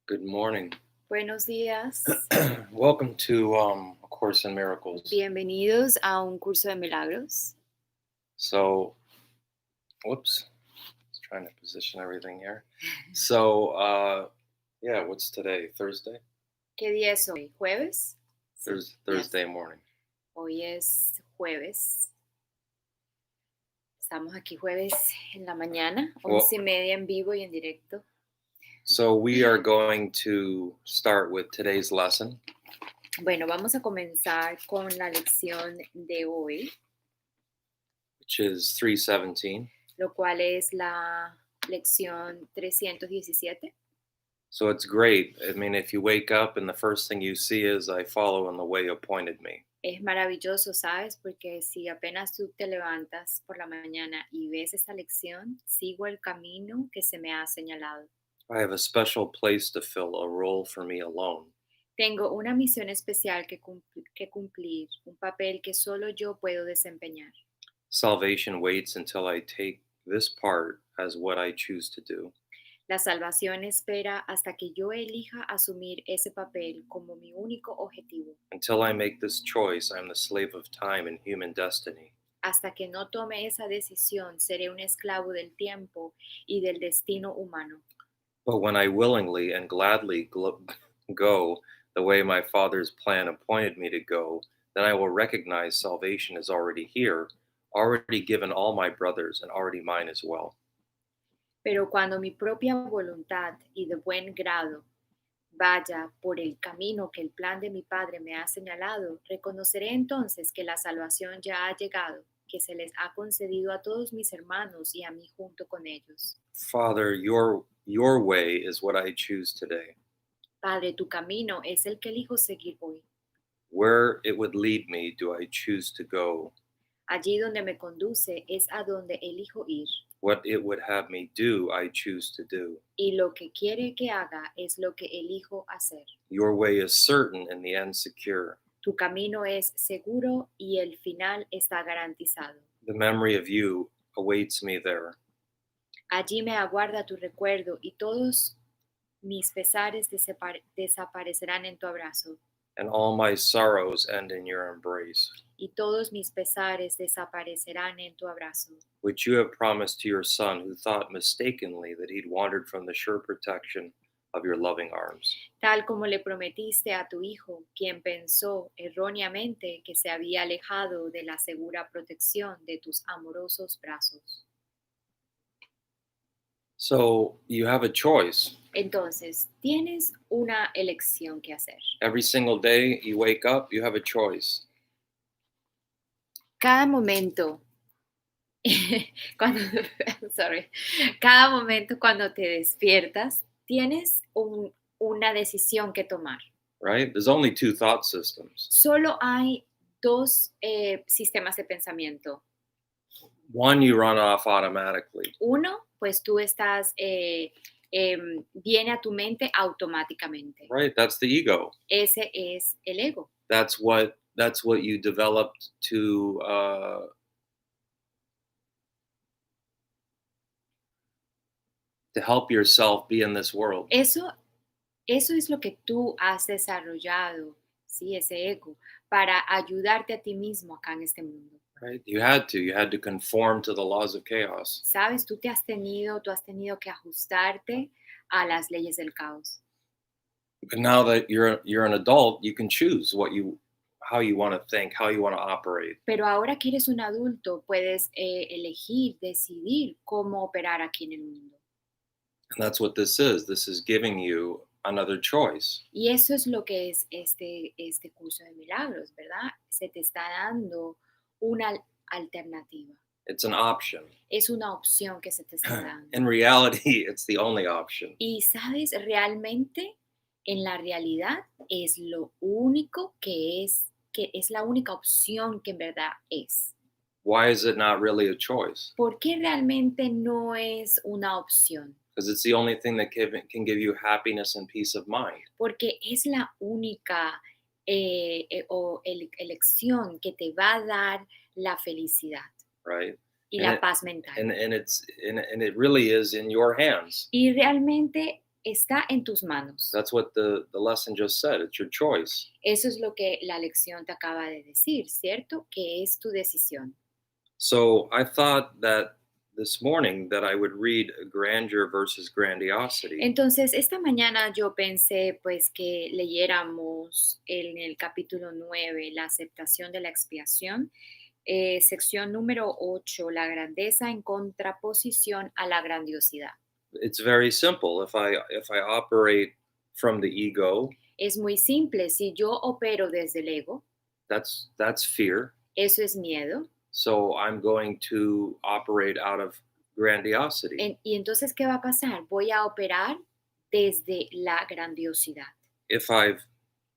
Good morning. Buenos días. Welcome to A Course in Miracles. Bienvenidos a un curso de milagros. So, whoops, trying to position everything here. So, what's today? Thursday? ¿Qué día es hoy? ¿Jueves? Sí, Thursday morning. Hoy es jueves. Estamos aquí jueves en la mañana, 11:30 en vivo y en directo. So we are going to start with today's lesson. Bueno, vamos a comenzar con la lección de hoy, which is 317. Lo cual es la lección 317. So it's great. I mean, if you wake up and the first thing you see is I follow in the way appointed me. Es maravilloso, ¿sabes? Porque si apenas tú te levantas por la mañana y ves esta lección, sigo el camino que se me ha señalado. I have a special place to fill, a role for me alone. Tengo una misión especial que cumplir, un papel que solo yo puedo desempeñar. Salvation waits until I take this part as what I choose to do. La salvación espera hasta que yo elija asumir ese papel como mi único objetivo. Until I make this choice, I'm the slave of time and human destiny. Hasta que no tome esa decisión, seré un esclavo del tiempo y del destino humano. But when I willingly and gladly go the way my Father's plan appointed me to go, then I will recognize salvation is already here, already given all my brothers and already mine as well. Pero cuando mi propia voluntad y de buen grado vaya por el camino que el plan de mi Padre me ha señalado, reconoceré entonces que la salvación ya ha llegado, que se les ha concedido a todos mis hermanos y a mí junto con ellos. Father, your way is what I choose today. Padre, tu camino es el que elijo seguir hoy. Where it would lead me, do I choose to go? Allí donde me conduce es a donde elijo ir. What it would have me do, I choose to do. Y lo que quiere que haga es lo que elijo hacer. Your way is certain and the end secure. Tu camino es seguro y el final está garantizado. The memory of you awaits me there. Allí me aguarda tu recuerdo y todos mis pesares desaparecerán en tu abrazo. And all my sorrows end in your embrace. Y todos mis pesares desaparecerán en tu abrazo. Which you have promised to your son, who thought mistakenly that he'd wandered from the sure protection of your loving arms. Tal como le prometiste a tu hijo, quien pensó erróneamente que se había alejado de la segura protección de tus amorosos brazos. So you have a choice. Entonces, tienes una elección que hacer. Every single day you wake up, you have a choice. Cada momento, cada momento cuando te despiertas, tienes una decisión que tomar. Right? There's only two thought systems. Solo hay dos sistemas de pensamiento. One you run off automatically. Uno, pues tú estás, viene a tu mente automáticamente. Right, that's the ego. Ese es el ego. That's what you developed to help yourself be in this world. Eso es lo que tú has desarrollado, sí, ese ego, para ayudarte a ti mismo acá en este mundo. Right? You had to conform to the laws of chaos. Sabes, tú has tenido que ajustarte a las leyes del caos. But now that you're an adult, you can choose how you want to think, how you want to operate. Pero ahora que eres un adulto, puedes elegir, decidir cómo operar aquí en el mundo. And that's what this is. This is giving you another choice. Y eso es lo que es este curso de milagros, ¿verdad? Se te está dando una alternativa. It's an option. Es una opción que se te está dando. In reality, it's the only option. Y sabes, realmente, en la realidad, es lo único que es la única opción que en verdad es. Why is it not really a choice? ¿Por qué realmente no es una opción? Because it's the only thing that can give you happiness and peace of mind. Porque es la única elección que te va a dar la felicidad. Right. Y la paz mental. And it really is in your hands. Y realmente está en tus manos. That's what the lesson just said. It's your choice. Eso es lo que la lección te acaba de decir, ¿cierto? Que es tu decisión. So I thought that this morning that I would read grandeur versus grandiosity. Entonces, esta mañana yo pensé pues que leyéramos en el capítulo 9, la aceptación de la expiación, sección número 8, la grandeza en contraposición a la grandiosidad. It's very simple. If I operate from the ego, Es muy simple, si yo opero desde el ego, that's fear. eso es miedo. So I'm going to operate out of grandiosity. Y entonces, ¿qué va a pasar? Voy a operar desde la grandiosidad. If I've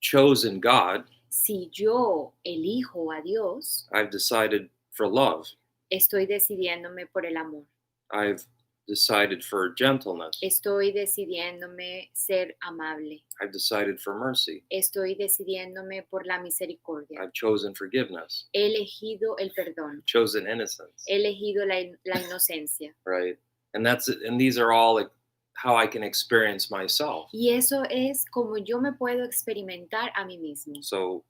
chosen God, Si yo elijo a Dios, I've decided for love. estoy decidiéndome por el amor. I've decided for gentleness. Estoy decidiéndome ser amable. I've decided for mercy. Estoy decidiéndome por la misericordia. I've chosen forgiveness. He elegido el perdón. Chosen innocence. He elegido la inocencia. Right? And these are all like how I can experience myself. Y eso es como yo me puedo experimentar a mí mismo. So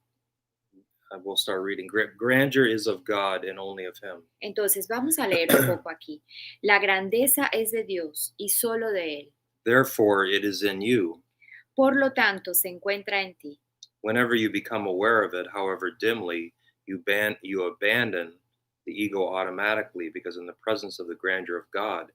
I will start reading. Grandeur is of God and only of Him. Entonces vamos a leer un poco aquí. La grandeza es de Dios y solo de Él. Therefore, it is in you. Por lo tanto, se encuentra en ti. Whenever you become aware of it, however dimly, you abandon the ego automatically, because in the presence of the grandeur of God,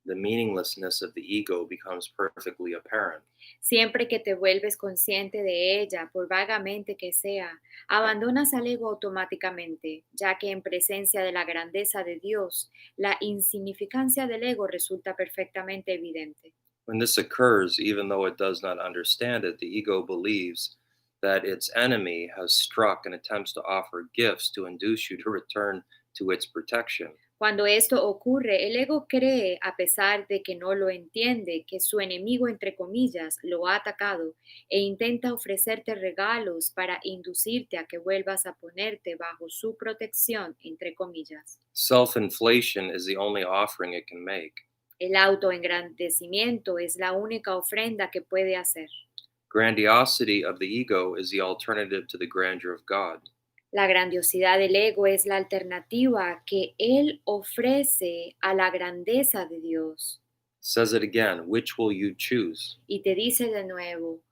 the meaninglessness of the ego becomes perfectly apparent. Siempre que te vuelves consciente de ella, por vagamente que sea, abandonas al ego automáticamente, ya que en presencia de la grandeza de Dios, la insignificancia del ego resulta perfectamente evidente. When this occurs, even though it does not understand it, the ego believes that its enemy has struck and attempts to offer gifts to induce you to return to its protection. Cuando esto ocurre, el ego cree, a pesar de que no lo entiende, que su enemigo, entre comillas, lo ha atacado e intenta ofrecerte regalos para inducirte a que vuelvas a ponerte bajo su protección, entre comillas. Self-inflation is the only offering it can make. El autoengrandecimiento es la única ofrenda que puede hacer. Grandiosity of the ego is the alternative to the grandeur of God. La grandiosidad del ego es la alternativa que él ofrece a la grandeza de Dios. Says it again, which will you choose? Y te dice de nuevo,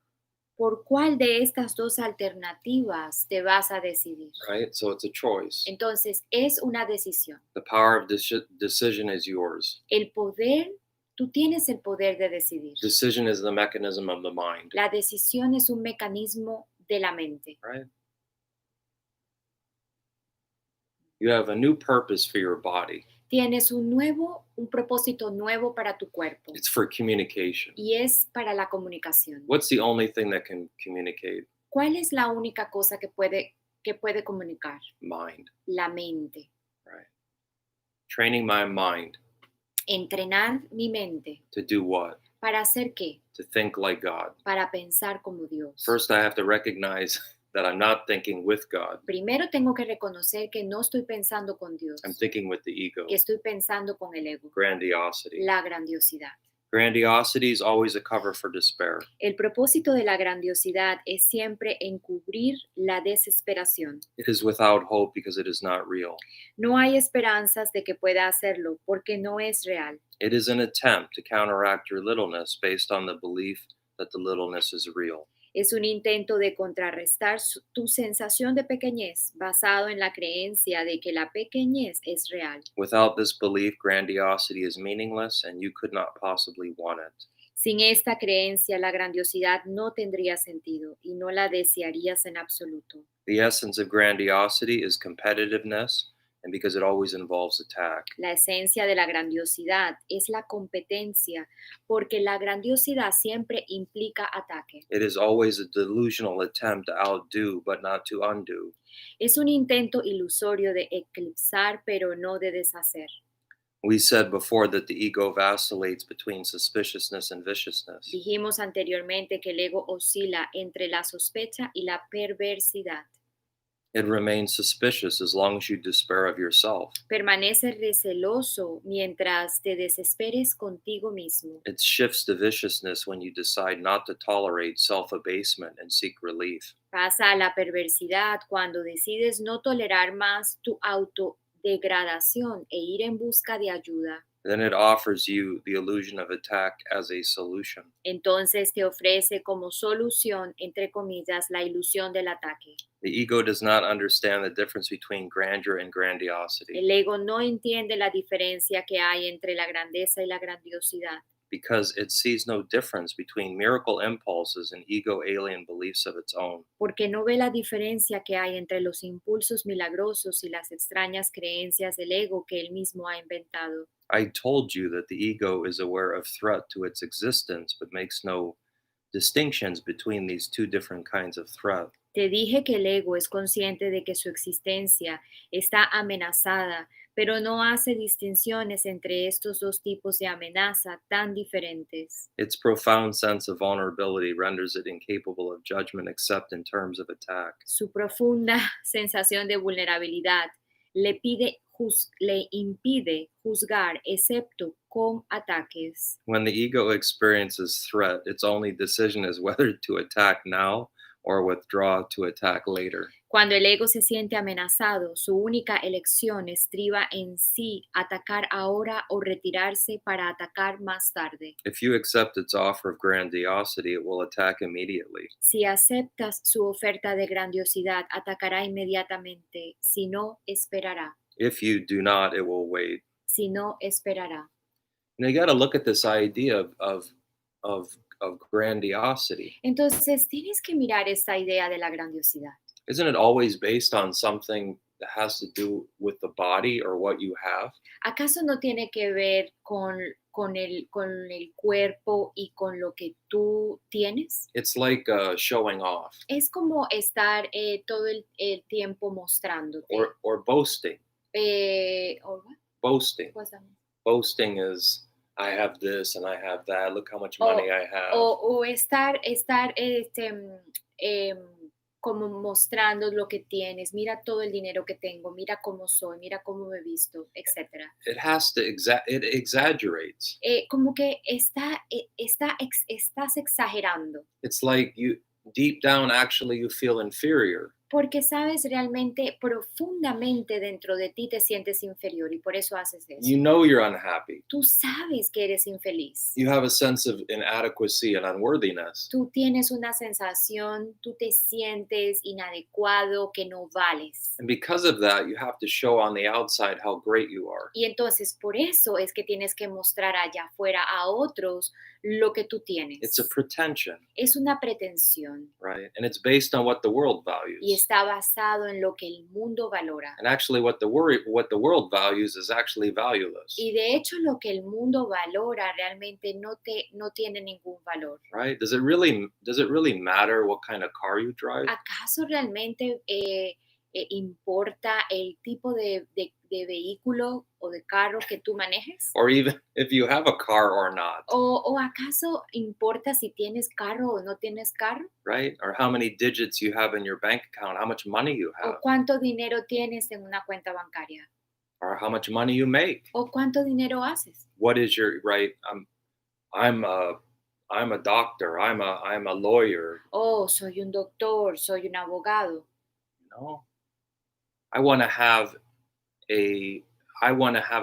¿por cuál de estas dos alternativas te vas a decidir? Right? So it's a choice. Entonces, es una decisión. The power of decision is yours. El poder, tú tienes el poder de decidir. Decision is the mechanism of the mind. La decisión es un mecanismo de la mente. Right? You have a new purpose for your body. Tienes un propósito nuevo para tu cuerpo. It's for communication. Y es para la comunicación. What's the only thing that can communicate? ¿Cuál es la única cosa que puede comunicar? Mind. La mente. Right. Training my mind. Entrenar mi mente. To do what? ¿Para hacer qué? To think like God. Para pensar como Dios. First, I have to recognize that I'm not thinking with God. Primero tengo que reconocer que no estoy pensando con Dios. I'm thinking with the ego. Que estoy pensando con el ego. Grandiosity. La grandiosidad. Grandiosity is always a cover for despair. El propósito de la grandiosidad es siempre encubrir la desesperación. It is without hope because it is not real. No hay esperanzas de que pueda hacerlo porque no es real. It is an attempt to counteract your littleness based on the belief that the littleness is real. Es un intento de contrarrestar tu sensación de pequeñez basado en la creencia de que la pequeñez es real. Without this belief, grandiosity is meaningless and you could not possibly want it. Sin esta creencia, la grandiosidad no tendría sentido y no la desearías en absoluto. The essence of grandiosity is competitiveness, and because it always involves attack. La esencia de la grandiosidad es la competencia, porque la grandiosidad siempre implica ataque. It is always a delusional attempt to outdo, but not to undo. Es un intento ilusorio de eclipsar, pero no de deshacer. We said before that the ego vacillates between suspiciousness and viciousness. Dijimos anteriormente que el ego oscila entre la sospecha y la perversidad. It remains suspicious as long as you despair of yourself. Permanece receloso mientras te desesperes contigo mismo. It shifts to viciousness when you decide not to tolerate self-abasement and seek relief. Pasa a la perversidad cuando decides no tolerar más tu autodegradación e ir en busca de ayuda. Then it offers you the illusion of attack as a solution. Entonces te ofrece como solución, entre comillas, la ilusión del ataque. The ego does not understand the difference between grandeur and grandiosity El ego no entiende la diferencia que hay entre la grandeza y la grandiosidad, because it sees no difference between miracle impulses and ego alien beliefs of its own. porque no ve la diferencia que hay entre los impulsos milagrosos y las extrañas creencias del ego que él mismo ha inventado. I told you that the ego is aware of threat to its existence but makes no distinctions between these two different kinds of threat. Te dije que el ego es consciente de que su existencia está amenazada, pero no hace distinciones entre estos dos tipos de amenaza tan diferentes. Its profound sense of vulnerability renders it incapable of judgment except in terms of attack. Su profunda sensación de vulnerabilidad le impide juzgar excepto con ataques. When the ego experiences threat, its only decision is whether to attack now or withdraw to attack later. Cuando el ego se siente amenazado, su única elección estriba en sí atacar ahora o retirarse para atacar más tarde. If you accept its offer of grandiosity, it will attack immediately. Si aceptas su oferta de grandiosidad, atacará inmediatamente. Si no, esperará. If you do not, it will wait. Si no, esperará. Now you got to look at this idea of grandiosity. Entonces, tienes que mirar esta idea de la grandiosidad. Isn't it always based on something that has to do with the body or what you have? ¿Acaso no tiene que ver con el cuerpo y con lo que tú tienes? It's like showing off Es como estar todo el tiempo mostrándote. or boasting. Or what? Boasting. What's that mean? Boasting is, I have this and I have that. Look how much money I have. O estar como mostrando lo que tienes. Mira todo el dinero que tengo, mira cómo soy, mira cómo me he visto, etc. It has to it exaggerates. Como que estás exagerando. It's like you deep down actually you feel inferior. Porque sabes, realmente, profundamente dentro de ti te sientes inferior y por eso haces eso. You know you're unhappy. Tú sabes que eres infeliz. You have a sense of inadequacy and unworthiness. Tú tienes una sensación, tú te sientes inadecuado, que no vales. And because of that, you have to show on the outside how great you are. Y entonces por eso es que tienes que mostrar allá afuera a otros lo que tú tienes. It's a pretension, Es una pretensión right? And it's based on what the world values. y está basado en lo que el mundo valora. And actually what the world values is actually valueless. Y de hecho lo que el mundo valora realmente no tiene ningún valor. Right? Does it really matter what kind of car you drive? ¿Acaso realmente importa el tipo de vehículo o de carro que tú manejes? Or even if you have a car or not, ¿O acaso importa si tienes carro o no tienes carro? right? Or how many digits you have in your bank account, how much money you ¿O have, cuánto dinero tienes en una cuenta bancaria? or how much money you make. ¿O cuánto dinero haces? What is your right? I'm a doctor. I'm a lawyer. Oh, soy un doctor, soy un abogado. No. I want to have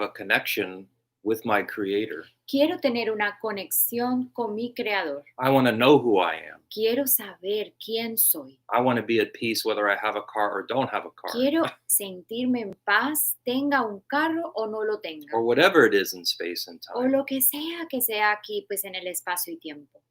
a connection with my creator. Quiero tener una conexión con mi creador. I want to know who I am. Quiero saber quién soy. I want to be at peace whether I have a car or don't have a car. Quiero sentirme en paz, tenga un carro o no lo tenga. Or whatever it is in space and O time. lo que sea aquí, pues en el espacio y tiempo.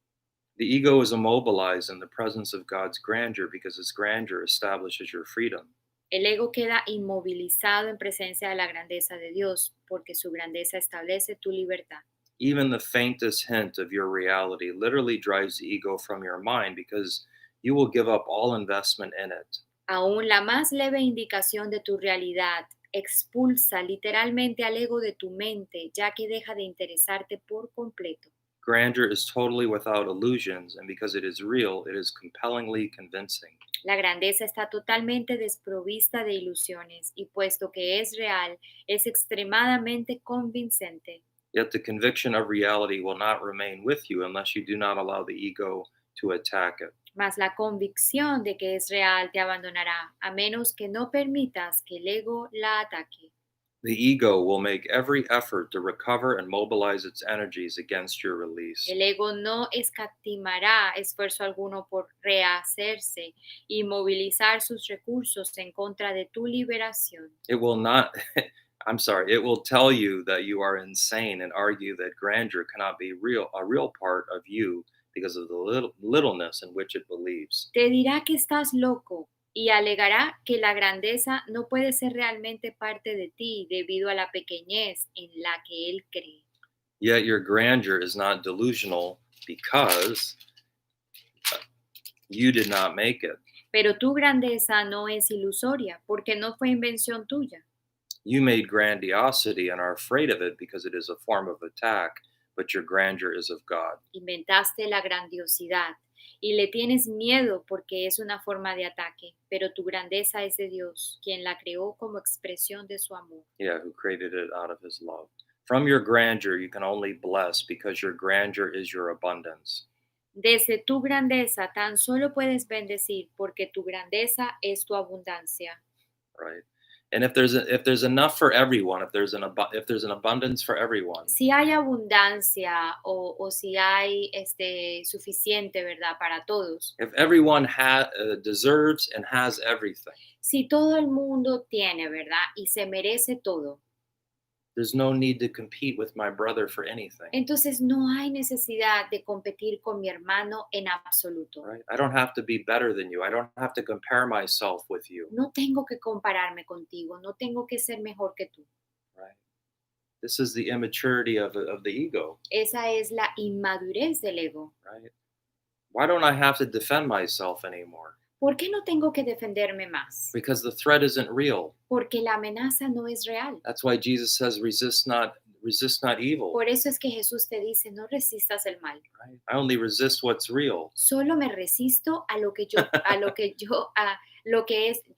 The ego is immobilized in the presence of God's grandeur because its grandeur establishes your freedom. El ego queda inmovilizado en presencia de la grandeza de Dios, porque su grandeza establece tu libertad. Even the faintest hint of your reality literally drives the ego from your mind because you will give up all investment in it. Aún la más leve indicación de tu realidad expulsa literalmente al ego de tu mente, ya que deja de interesarte por completo. Grandeur is totally without illusions, and because it is real, it is compellingly convincing. La grandeza está totalmente desprovista de ilusiones y puesto que es real, es extremadamente convincente. Yet the conviction of reality will not remain with you unless you do not allow the ego to attack it. Mas la convicción de que es real te abandonará, a menos que no permitas que el ego la ataque. The ego will make every effort to recover and mobilize its energies against your release. El ego no escatimará esfuerzo alguno por rehacerse y movilizar sus recursos en contra de tu liberación. It will not, it will tell you that you are insane and argue that grandeur cannot be a real part of you because of the littleness in which it believes. Te dirá que estás loco y alegará que la grandeza no puede ser realmente parte de ti debido a la pequeñez en la que él cree. Yet your grandeur is not delusional because you did not make it. Pero tu grandeza no es ilusoria porque no fue invención tuya. You made grandiosity and are afraid of it because it is a form of attack, but your grandeur is of God. Inventaste la grandiosidad y le tienes miedo porque es una forma de ataque, pero tu grandeza es de Dios, quien la creó como expresión de su amor. Yeah, who created it out of his love. From your grandeur, you can only bless because your grandeur is your abundance. Desde tu grandeza tan solo puedes bendecir porque tu grandeza es tu abundancia. Right. And if there's enough for everyone, if there's an abundance for everyone, Si hay abundancia o si hay suficiente, ¿verdad? Para todos. if everyone deserves and has everything, Si todo el mundo tiene, ¿verdad? Y se merece todo. there's no need to compete with my brother for anything. Entonces no hay necesidad de competir con mi hermano en absoluto. Right? I don't have to be better than you. I don't have to compare myself with you. No tengo que compararme contigo, no tengo que ser mejor que tú. Right? This is the immaturity of the ego. Esa es la inmadurez del ego. Right? Why don't I have to defend myself anymore? ¿Por qué no tengo que defenderme más? Because the threat isn't real. Porque la amenaza no es real. That's why Jesus says, resist not evil. Por eso es que Jesús te dice, no resistas el mal. Right? I only resist what's real. Solo me resisto a lo que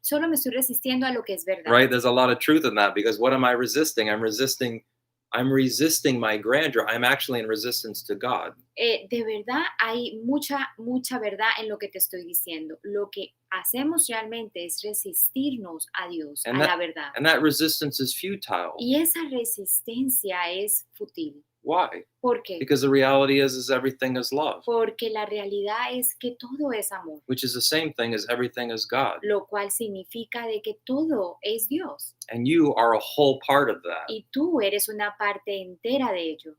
solo me estoy resistiendo a lo que es verdad. Right? There's a lot of truth in that because what am I resisting? I'm resisting my grandeur. I'm actually in resistance to God. De verdad hay mucha verdad en lo que te estoy diciendo. Lo que hacemos realmente es resistirnos a Dios, a la verdad. And that resistance is futile. Y esa resistencia es fútil. Why? ¿Por qué? Because the reality is everything is love, Porque la realidad es que todo es amor, which is the same thing as everything is God. lo cual significa de que todo es Dios. And you are a whole part of that. Y tú eres una parte entera de ello.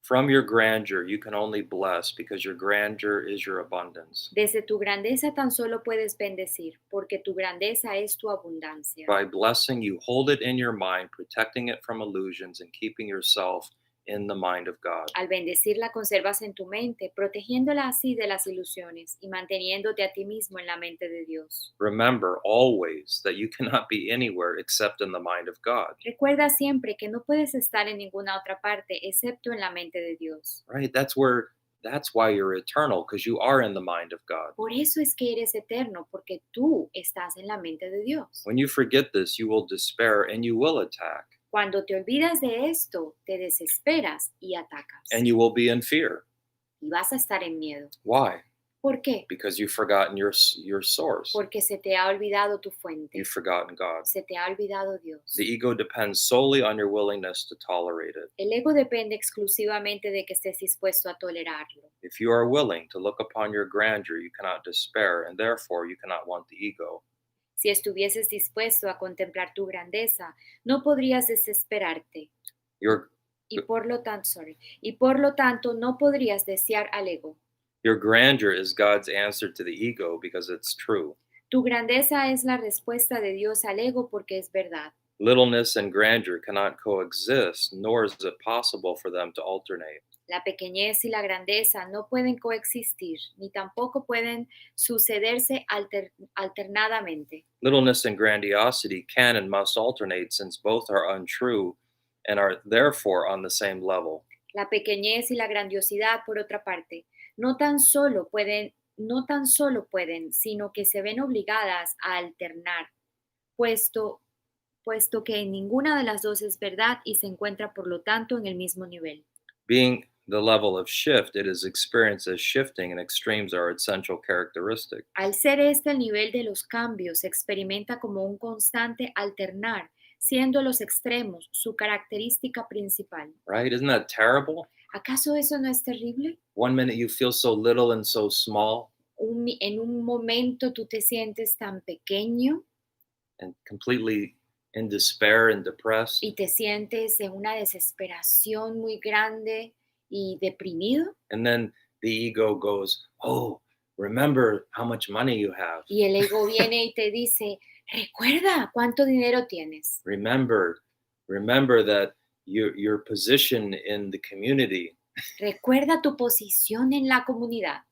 From your grandeur, you can only bless because your grandeur is your abundance. Desde tu grandeza tan solo puedes bendecir, porque tu grandeza es tu abundancia. By blessing, you hold it in your mind, protecting it from illusions and keeping yourself in the mind of God. Al bendecir la conservas en tu mente, protegiéndola así de las ilusiones y manteniéndote a ti mismo en la mente de Dios. Remember always that you cannot be anywhere except in the mind of God. Recuerda siempre que no puedes estar en ninguna otra parte excepto en la mente de Dios. Right? That's why you're eternal, because you are in the mind of God. Por eso es que eres eterno, porque tú estás en la mente de Dios. When you forget this, you will despair and you will attack. Cuando te olvidas de esto, te desesperas y atacas. And you will be in fear. Y vas a estar en miedo. Why? ¿Por qué? Because you've forgotten your source. Porque se te ha olvidado tu fuente. You've forgotten God. Se te ha olvidado Dios. The ego depends solely on your willingness to tolerate it. El ego depende exclusivamente de que estés dispuesto a tolerarlo. If you are willing to look upon your grandeur, you cannot despair, and therefore you cannot want the ego. Si estuvieses dispuesto a contemplar tu grandeza, no podrías desesperarte. Y por lo tanto, no podrías desear al ego. Your grandeur is God's answer to the ego because it's true. Tu grandeza es la respuesta de Dios al ego porque es verdad. Littleness and grandeur cannot coexist, nor is it possible for them to alternate. La pequeñez y la grandeza no pueden coexistir, ni tampoco pueden sucederse alternadamente. Littleness and grandiosity can and must alternate since both are untrue and are therefore on the same level. La pequeñez y la grandiosidad, por otra parte, no tan solo pueden, sino que se ven obligadas a alternar, puesto, puesto que ninguna de las dos es verdad y se encuentra, por lo tanto, en el mismo nivel. Being the level of shift, it is experienced as shifting, and extremes are its central characteristic. Al ser este el nivel de los cambios, se experimenta como un constante alternar, siendo los extremos su característica principal. Right? Isn't that terrible? ¿Acaso eso no es terrible? One minute you feel so little and so small En un momento tú te sientes tan pequeño and completely in despair and depressed. y te sientes en una desesperación muy grande y deprimido. And then the ego goes, "Oh, remember how much money you have. Y el ego viene y te dice, recuerda cuánto dinero tienes. Remember that your position in the community," Recuerda tu posición en la comunidad.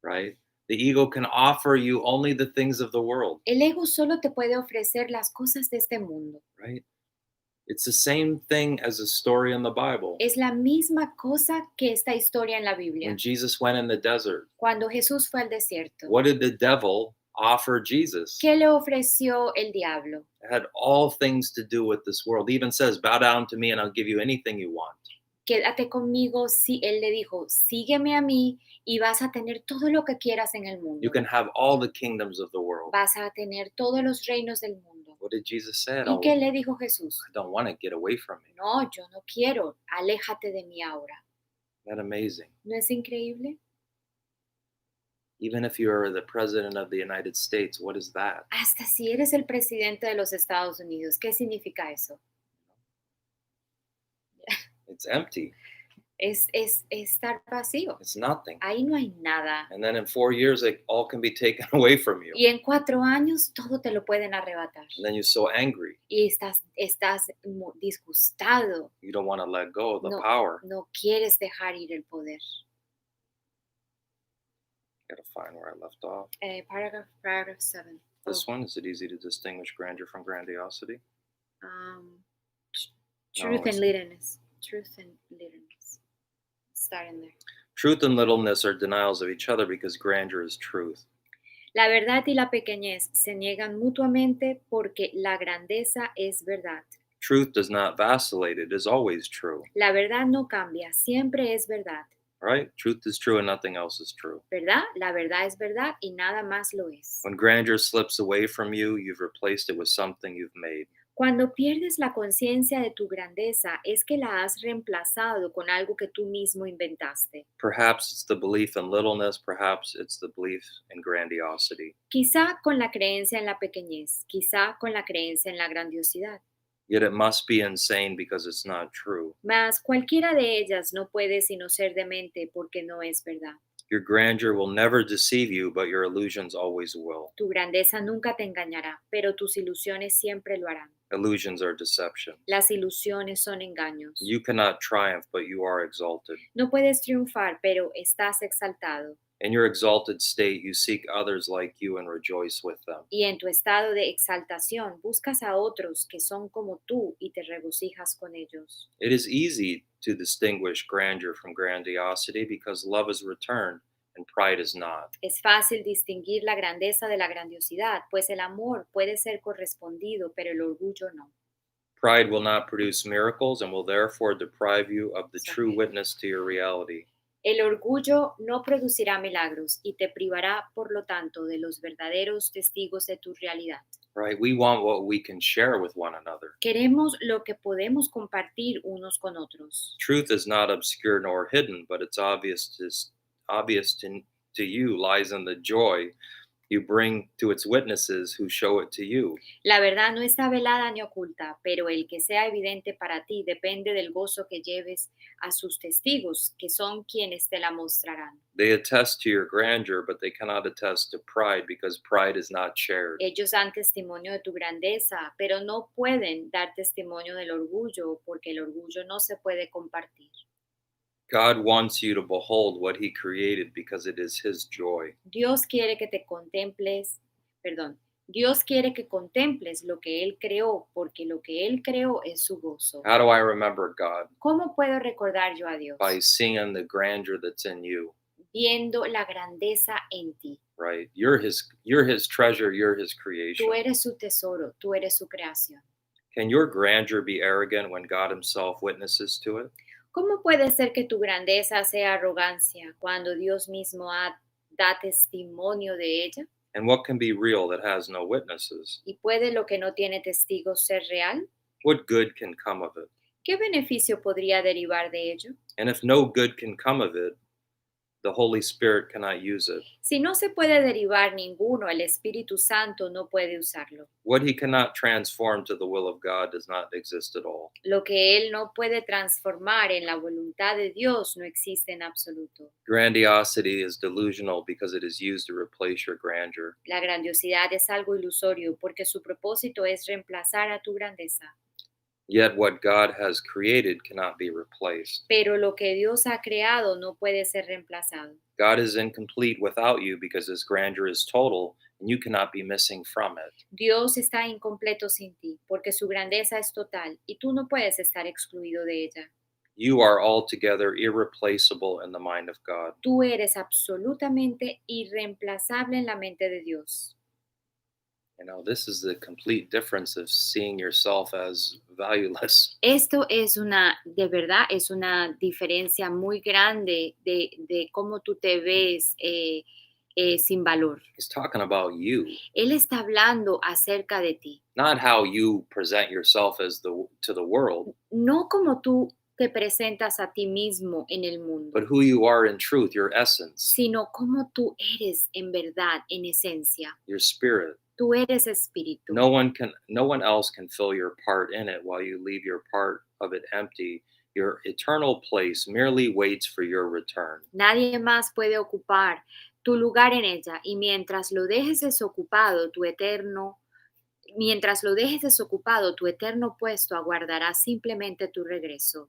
right? The ego can offer you only the things of the world, El ego solo te puede ofrecer las cosas de este mundo. right? It's the same thing as a story in the Bible. Es la misma cosa que esta historia en la Biblia. When Jesus went in the desert, Cuando Jesús fue al desierto, what did the devil offer Jesus? ¿qué le ofreció el diablo? It had all things to do with this world. It even says, "Bow down to me and I'll give you anything you want." Quédate conmigo, si él le dijo, sígueme a mí y vas a tener todo lo que quieras en el mundo. You can have all the kingdoms of the world. Vas a tener todos los reinos del mundo. What did Jesus say? ¿Y qué le dijo Jesús? I don't want to get away from me. No, yo no quiero, aléjate de mí ahora. Isn't that amazing? ¿No es increíble? Even if you're the president of the United States, what is that? Hasta si eres el presidente de los Estados Unidos, ¿qué significa eso? It's empty. Es estar vacío. It's nothing. Ahí no hay nada. And then in 4 years, it all can be taken away from you. Y en 4 años todo te lo pueden arrebatar. And then you're so angry. Y estás disgustado. You don't want to let go of the No, power. no quieres dejar ir el poder. Gotta find where I left off. Paragraph 7. This one, is it easy to distinguish grandeur from grandiosity? Truth and it's- littleness. Truth and littleness. Start in there. Truth and littleness are denials of each other because grandeur is truth. La verdad y la pequeñez se niegan mutuamente porque la grandeza es verdad. Truth does not vacillate, it is always true. La verdad no cambia, siempre es verdad. Right? Truth is true and nothing else is true. ¿Verdad? La verdad es verdad y nada más lo es. When grandeur slips away from you, you've replaced it with something you've made. Cuando pierdes la conciencia de tu grandeza, es que la has reemplazado con algo que tú mismo inventaste. Perhaps it's the belief in littleness, perhaps it's the belief in grandiosity. Quizá con la creencia en la pequeñez, quizá con la creencia en la grandiosidad. Yet it must be insane because it's not true. Mas cualquiera de ellas no puede sino ser demente porque no es verdad. Your grandeur will never deceive you, but your illusions always will. Tu grandeza nunca te engañará, pero tus ilusiones siempre lo harán. Illusions are deception. Las ilusiones son engaños. You cannot triumph, but you are exalted. No puedes triunfar, pero estás exaltado. In your exalted state, you seek others like you and rejoice with them. Y en tu estado de exaltación buscas a otros que son como tú y te regocijas con ellos. It is easy to distinguish grandeur from grandiosity because love is returned and pride is not. Es fácil distinguir la grandeza de la grandiosidad, pues el amor puede ser correspondido, pero el orgullo no. Pride will not produce miracles and will therefore deprive you of the true witness to your reality. El orgullo no producirá milagros y te privará, por lo tanto, de los verdaderos testigos de tu realidad. Right? We want what we can share with one another. Queremos lo que podemos compartir unos con otros. Truth is not obscure nor hidden, but it's obvious to you lies in the joy you bring to its witnesses who show it to you. La verdad no está velada ni oculta, pero el que sea evidente para ti depende del gozo que lleves a sus testigos, que son quienes te la mostrarán. They attest to your grandeur, but they cannot attest to pride because pride is not shared. Ellos dan testimonio de tu grandeza, pero no pueden dar testimonio del orgullo, porque el orgullo no se puede compartir. God wants you to behold what he created because it is his joy. Dios quiere que te contemples, Dios quiere que contemples lo que Él creó, porque lo que Él creó es su gozo. How do I remember God? ¿Cómo puedo recordar yo a Dios? By seeing the grandeur that's in you, Viendo la grandeza en ti. right? You're his treasure, you're his creation. Tú eres su tesoro, tú eres su creación. Can your grandeur be arrogant when God himself witnesses to it? ¿Cómo puede ser que tu grandeza sea arrogancia cuando Dios mismo da testimonio de ella? And what can be real that has no witnesses? ¿Y puede lo que no tiene testigos ser real? What good can come of it? ¿Qué beneficio podría derivar de ello? And if no good can come of it, the Holy Spirit cannot use it. Si no se puede derivar ninguno, el Espíritu Santo no puede usarlo. What he cannot transform to the will of God does not exist at all. Lo que Él no puede transformar en la voluntad de Dios no existe en absoluto. Grandiosity is delusional because it is used to replace your grandeur. La grandiosidad es algo ilusorio porque su propósito es reemplazar a tu grandeza. Yet what God has created cannot be replaced. Pero lo que Dios ha creado no puede ser reemplazado. God is incomplete without you because his grandeur is total and you cannot be missing from it. Dios está incompleto sin ti porque su grandeza es total y tú no puedes estar excluido de ella. You are altogether irreplaceable in the mind of God. Tú eres absolutamente irreemplazable en la mente de Dios. You know, this is the complete difference of seeing yourself as valueless. Esto es de verdad, es una diferencia muy grande de cómo tú te ves sin valor. He's talking about you, Él está hablando acerca de ti, not how you present yourself to the world, no como tú te presentas a ti mismo en el mundo, but who you are in truth, your essence, sino como tú eres en verdad, en esencia. your spirit. Tú eres espíritu. No one else can fill your part in it while you leave your part of it empty. Your eternal place merely waits for your return. Nadie más puede ocupar tu lugar en ella y mientras lo dejes desocupado, tu eterno puesto aguardará simplemente tu regreso.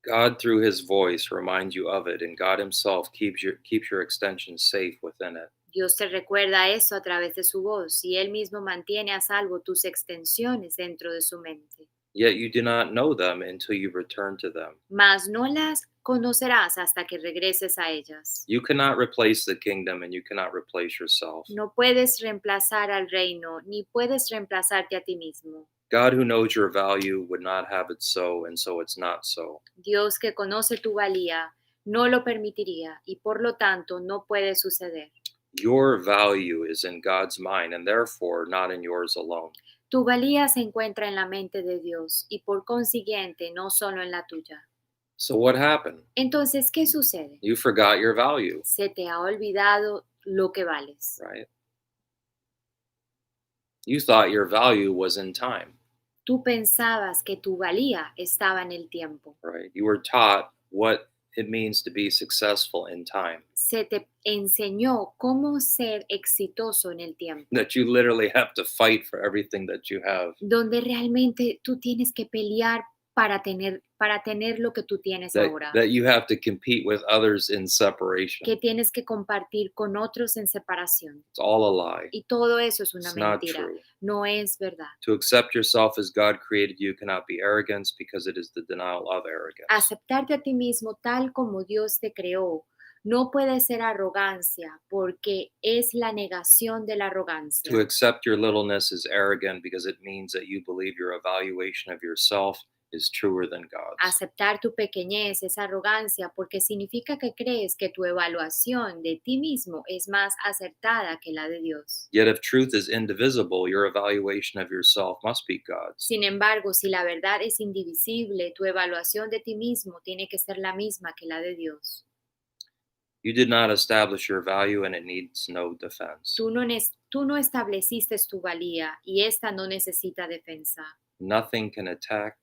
God, through his voice, reminds you of it, and God himself keeps your extension safe within it. Dios te recuerda eso a través de su voz y Él mismo mantiene a salvo tus extensiones dentro de su mente. Yet you do not know them until you return to them. Mas no las conocerás hasta que regreses a ellas. You cannot replace the kingdom and you cannot replace yourself. No puedes reemplazar al reino, ni puedes reemplazarte a ti mismo. God, who knows your value, would not have it so, and so it's not so. Dios que conoce tu valía, no lo permitiría y por lo tanto no puede suceder. Your value is in God's mind and therefore not in yours alone. Tu valía se encuentra en la mente de Dios y por consiguiente no solo en la tuya. So what happened? Entonces, ¿qué sucede? You forgot your value, Se te ha olvidado lo que vales. right? You thought your value was in time, Tú pensabas que tu valía estaba en el tiempo. right? You were taught what it means to be successful in time, Se te enseñó cómo ser exitoso en el tiempo, that you literally have to fight for everything that you have, donde realmente tú tienes que pelear para tener lo que tú tienes ahora, that you have to compete with others in separation. que tienes que compartir con otros en separación. It's all a lie. Y todo eso es una It's not mentira, true. no es verdad. To accept yourself as God created you cannot be arrogance because it is the denial of arrogance. Aceptarte a ti mismo tal como Dios te creó no puede ser arrogancia porque es la negación de la arrogancia. To accept your littleness is arrogant because it means that you believe your evaluation of yourself is truer than God's. Aceptar tu pequeñez es arrogancia porque significa que crees que tu evaluación de ti mismo es más acertada que la de Dios. Yet if truth is indivisible, your evaluation of yourself must be God's. Sin embargo, si la verdad es indivisible, tu evaluación de ti mismo tiene que ser la misma que la de Dios. You did not establish your value and it needs no defense. Tú no estableciste tu valía y esta no necesita defensa. Nothing can attack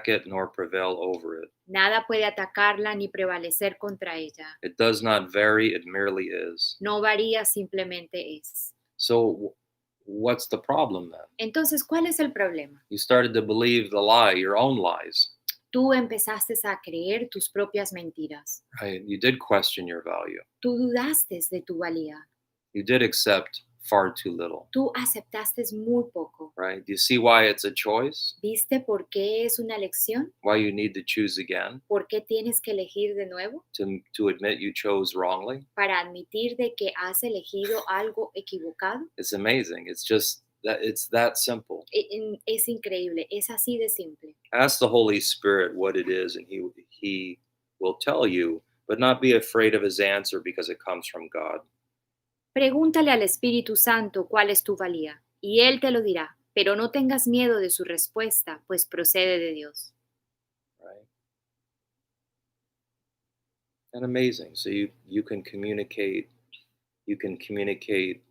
it nor prevail over it. Nada puede atacarla ni prevalecer contra ella. It does not vary, it merely is. No varía, simplemente es. So what's the problem then? Entonces, ¿cuál es el problema? You started to believe the lie, your own lies. Tú empezaste a creer tus propias mentiras. Right? You did question your value. Tú dudaste de tu valía. You did accept far too little, Tú aceptaste muy poco. right? Do you see why it's a choice? ¿Viste por qué es una elección? Why you need to choose again? ¿Por qué tienes que elegir de nuevo? To admit you chose wrongly? Para admitir de que has elegido algo equivocado. It's amazing. It's just that it's that simple. Es increíble, es así de simple. Ask the Holy Spirit what it is, and He will tell you, but not be afraid of His answer because it comes from God. Pregúntale al Espíritu Santo cuál es tu valía, y Él te lo dirá, pero no tengas miedo de su respuesta, pues procede de Dios. Right? And amazing. So you can communicate. You can communicate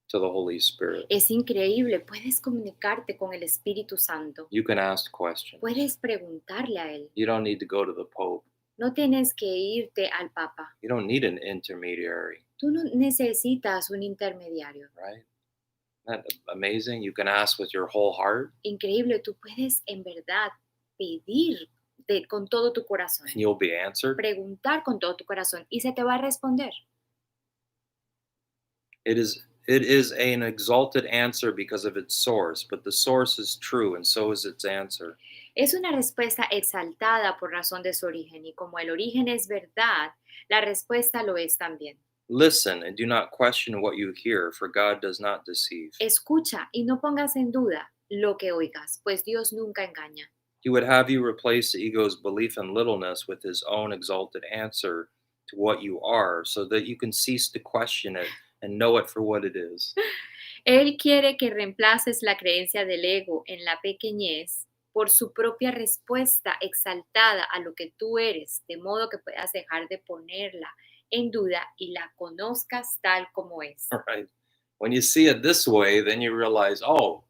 to the Holy Spirit. Es increíble, puedes comunicarte con el Espíritu Santo. You can ask questions. Puedes preguntarle a Él. You don't need to go to the Pope. No tienes que irte al Papa. You don't need an intermediary, Tú no necesitas un intermediario. right? Isn't that amazing? You can ask with your whole heart, Increíble, tú puedes en verdad pedir con todo tu corazón. and you'll be answered. Preguntar con todo tu corazón y se te va a responder. It is an exalted answer because of its source, but the source is true, and so is its answer. Es una respuesta exaltada por razón de su origen, y como el origen es verdad, la respuesta lo es también. Listen and do not question what you hear, for God does not deceive. Escucha y no pongas en duda lo que oigas, pues Dios nunca engaña. He would have you replace the ego's belief in littleness with his own exalted answer to what you are, so that you can cease to question it and know it for what it is. Él quiere que reemplaces la creencia del ego en la pequeñez por su propia respuesta exaltada a lo que tú eres, de modo que puedas dejar de ponerla en duda y la conozcas tal como es. Right? When you see it this way, then you realize, oh,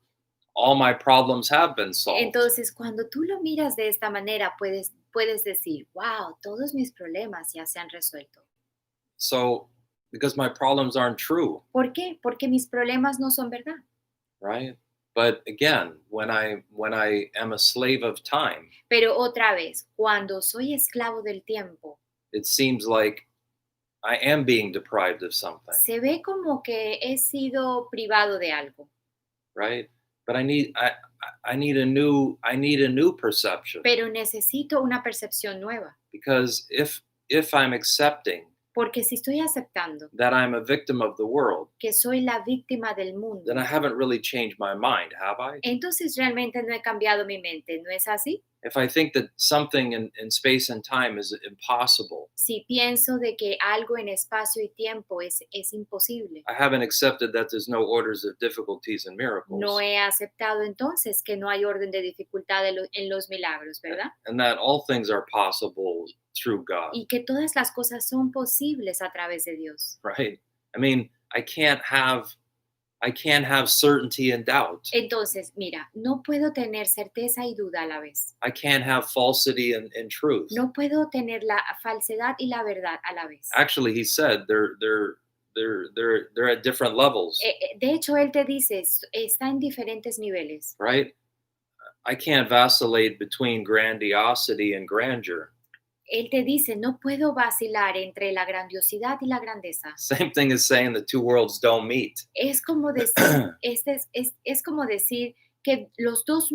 all my problems have been solved. Entonces, cuando tú lo miras de esta manera, puedes decir, wow, todos mis problemas ya se han resuelto. So, because my problems aren't true, ¿Por qué? Porque mis problemas no son verdad. right? But again, when I am a slave of time, Pero otra vez, cuando soy esclavo del tiempo, it seems like I am being deprived of something, se ve como que he sido privado de algo. right? But I need a new perception, Pero necesito una percepción nueva. because if I'm accepting Porque si estoy aceptando that I'm a victim of the world, que soy la víctima del mundo, then I haven't really changed my mind, have I? entonces realmente no he cambiado mi mente, ¿no es así? If I think that something in space and time is impossible, Si pienso de que algo en espacio y tiempo es imposible, I haven't accepted that there's no orders of difficulties and miracles, no he aceptado entonces que no hay orden de dificultad en los milagros, ¿verdad? and that all things are possible through God, Y que todas las cosas son posibles a través de Dios. right? I mean, I can't have certainty and doubt. Entonces, mira, no puedo tener certeza y duda a la vez. I can't have falsity and truth. No puedo tener la falsedad y la verdad a la vez. Actually, he said they're at different levels, De hecho, él te dice, está en diferentes niveles. right? I can't vacillate between grandiosity and grandeur. Él te dice, no puedo vacilar entre la grandiosidad y la grandeza. Same thing as saying the two worlds don't meet. Es como decir, es como decir que los dos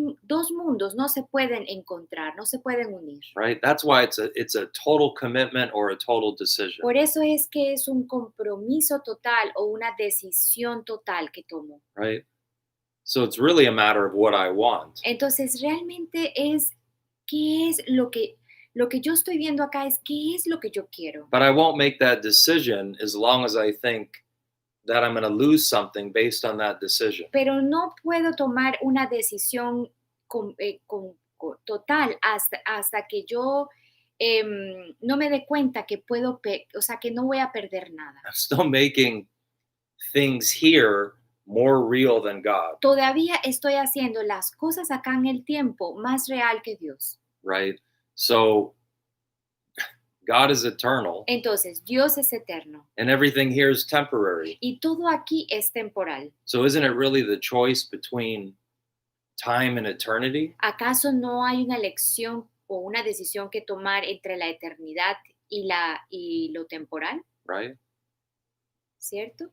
mundos no se pueden encontrar, no se pueden unir. Right? That's why it's a total commitment or a total decision. Por eso es que es un compromiso total o una decisión total que tomo. Right? So it's really a matter of what I want. Entonces, realmente es, ¿qué es lo que yo estoy viendo acá? Es qué es lo que yo quiero. But I won't make that decision as long as I think that I'm going to lose something based on that decision. Pero no puedo tomar una decisión total hasta que yo no me dé cuenta que puedo, que no voy a perder nada. I'm still making things here more real than God, Todavía estoy haciendo las cosas acá en el tiempo más real que Dios. right? So God is eternal Entonces, Dios es eterno and everything here is temporary. y todo aquí es temporal. So isn't it really the choice between time and eternity? ¿Acaso no hay una elección o una decisión que tomar entre la eternidad y lo temporal? Right? ¿Cierto?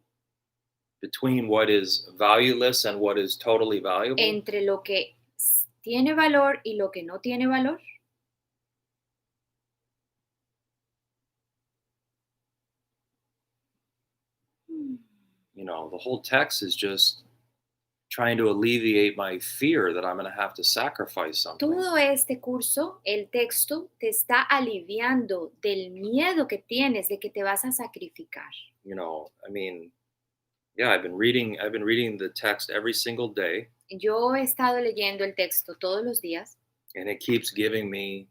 between what is valueless and what is totally valuable? entre lo que tiene valor y lo que no tiene valor. You know, the whole text is just trying to alleviate my fear that I'm going to have to sacrifice something. Todo este curso, el texto, te está aliviando del miedo que tienes de que te vas a sacrificar. You know, I mean, yeah, I've been reading the text every single day, Yo he estado leyendo el texto todos los días and it keeps giving me